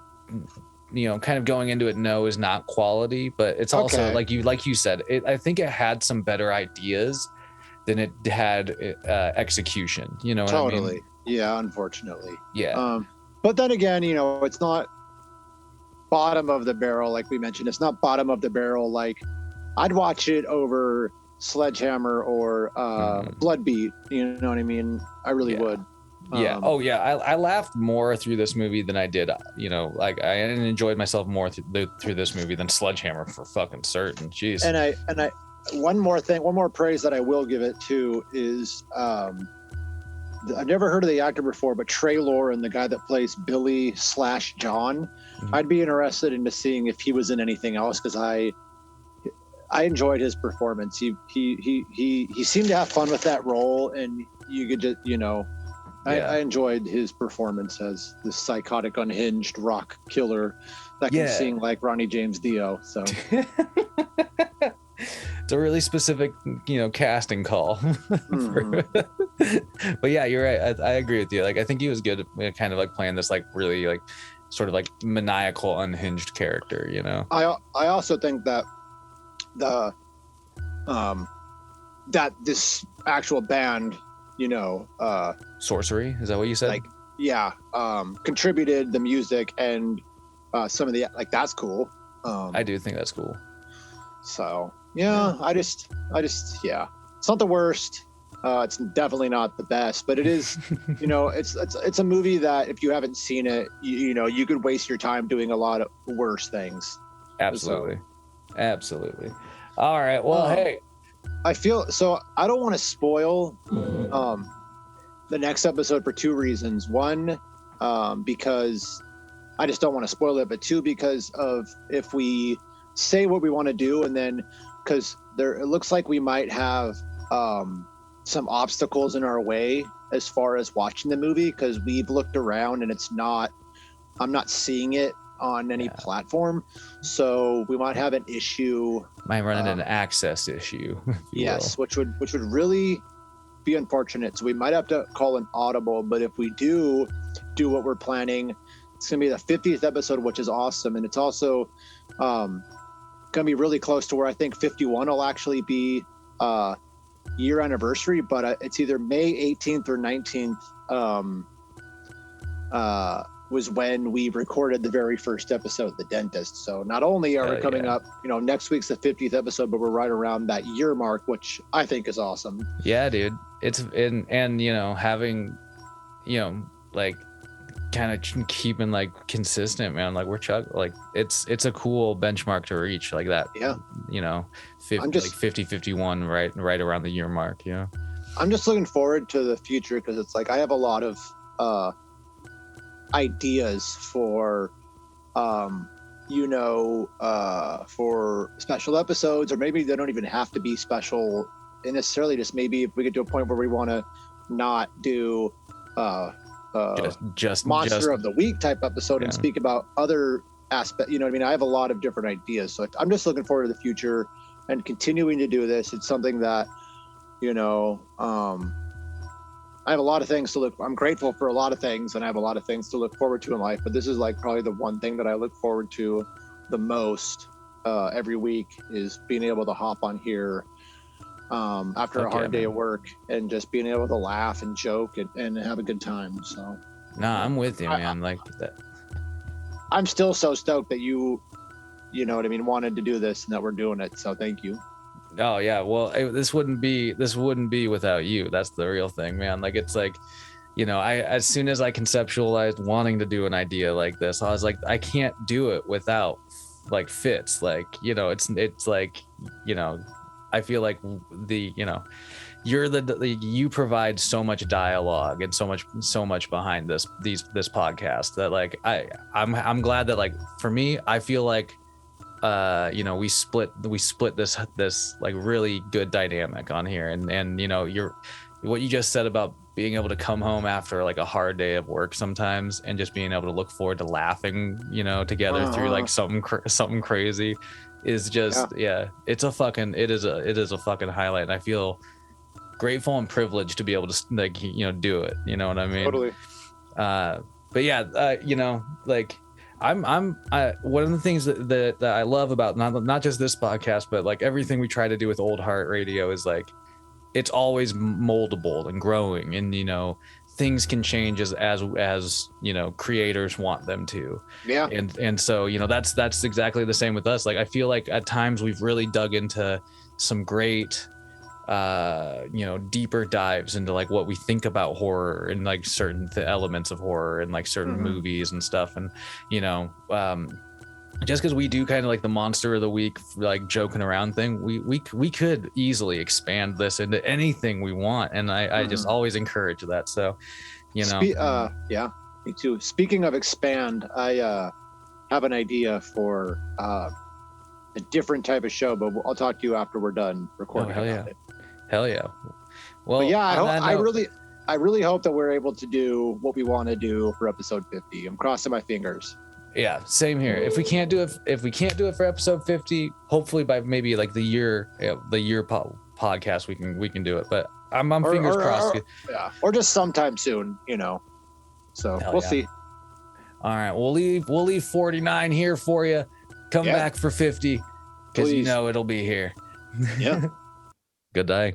kind of going into it know is not quality, but it's also like you said. I think it had some better ideas than it had execution. You know what I mean? Totally. Yeah, unfortunately. Yeah. But then again, it's not bottom of the barrel, like we mentioned. It's not bottom of the barrel. Like I'd watch it over Sledgehammer or Blood Beat. You know what I mean? I really would. Yeah. Oh yeah. I laughed more through this movie than I did. Like I enjoyed myself more through this movie than Sledgehammer for fucking certain. Jeez. And I one more praise that I will give it to is I've never heard of the actor before, but Trey Loren, the guy that plays Billy / John. Mhm. I'd be interested into seeing if he was in anything else, because I enjoyed his performance. He seemed to have fun with that role, and you could just I enjoyed his performance as this psychotic, unhinged rock killer that can sing like Ronnie James Dio. So it's a really specific, casting call. But yeah, you're right. I agree with you. Like, I think he was good at kind of like playing this like really like sort of like maniacal, unhinged character. I also think that that this actual band, Sorcery, is that what you said? Contributed the music and some of the that's cool. I do think that's cool. So I just it's not the worst. It's definitely not the best, but it is. It's a movie that if you haven't seen it, you could waste your time doing a lot of worse things. Absolutely. All right. Well, hey. I feel so. I don't want to spoil the next episode for two reasons. One, because I just don't want to spoil it, but two, because of if we say what we want to do, and then because it looks like we might have some obstacles in our way as far as watching the movie, because we've looked around and I'm not seeing it on any platform, so we might have an issue. Might run into an access issue. Yes, which would really be unfortunate. So we might have to call an audible. But if we do what we're planning, it's gonna be the 50th episode, which is awesome, and it's also gonna be really close to where I think 51 will actually be year anniversary. But it's either May 18th or 19th. Was when we recorded the very first episode, The Dentist. So not only are we coming up, next week's the 50th episode, but we're right around that year mark, which I think is awesome. Yeah, dude. It's and having, like kind of keeping like consistent, man. Like we're it's a cool benchmark to reach like that. Yeah. 50, 51 right around the year mark. I'm just looking forward to the future, because it's like I have a lot of ideas for for special episodes, or maybe they don't even have to be special necessarily. Just maybe if we get to a point where we want to not do just monster of the week type episode and speak about other aspects. I have a lot of different ideas, so I'm just looking forward to the future and continuing to do this. It's something that I have a lot of things to look. I'm grateful for a lot of things, and I have a lot of things to look forward to in life. But this is like probably the one thing that I look forward to the most every week, is being able to hop on here after a hard day of work and just being able to laugh and joke and have a good time. So, I'm with you, man. Like that. I'm still so stoked that you wanted to do this and that we're doing it. So thank you. Oh yeah, well, this wouldn't be without you. That's the real thing, man. Like it's like, as soon as I conceptualized wanting to do an idea like this, I was like, I can't do it without like Fitz. Like, it's like, I feel like you provide so much dialogue and so much behind this podcast that like I'm glad that like for me, I feel like we split this like really good dynamic on here, and what you just said about being able to come home after like a hard day of work sometimes and just being able to look forward to laughing together through like something crazy is just it is a fucking highlight, and I feel grateful and privileged to be able to like do it, you know what I mean? Totally. But yeah, like I'm one of the things that I love about not just this podcast, but like everything we try to do with Old Heart Radio is like it's always moldable and growing, and things can change as creators want them to. Yeah. And so that's exactly the same with us. Like I feel like at times we've really dug into some great deeper dives into like what we think about horror and like certain elements of horror and like certain movies and stuff. And just because we do kind of like the monster of the week like joking around thing, we could easily expand this into anything we want, and I just always encourage that. So yeah, me too. Speaking of expand, I have an idea for a different type of show, but I'll talk to you after we're done recording. Hell yeah. Well, but yeah, I really hope that we're able to do what we want to do for episode 50. I'm crossing my fingers. Yeah, same here. If we can't do it for episode 50, hopefully by maybe like the year podcast we can do it. But I'm fingers crossed. Or just sometime soon, So we'll see. All right, we'll leave 49 here for you. Come back for 50 because it'll be here. Yeah. Good day.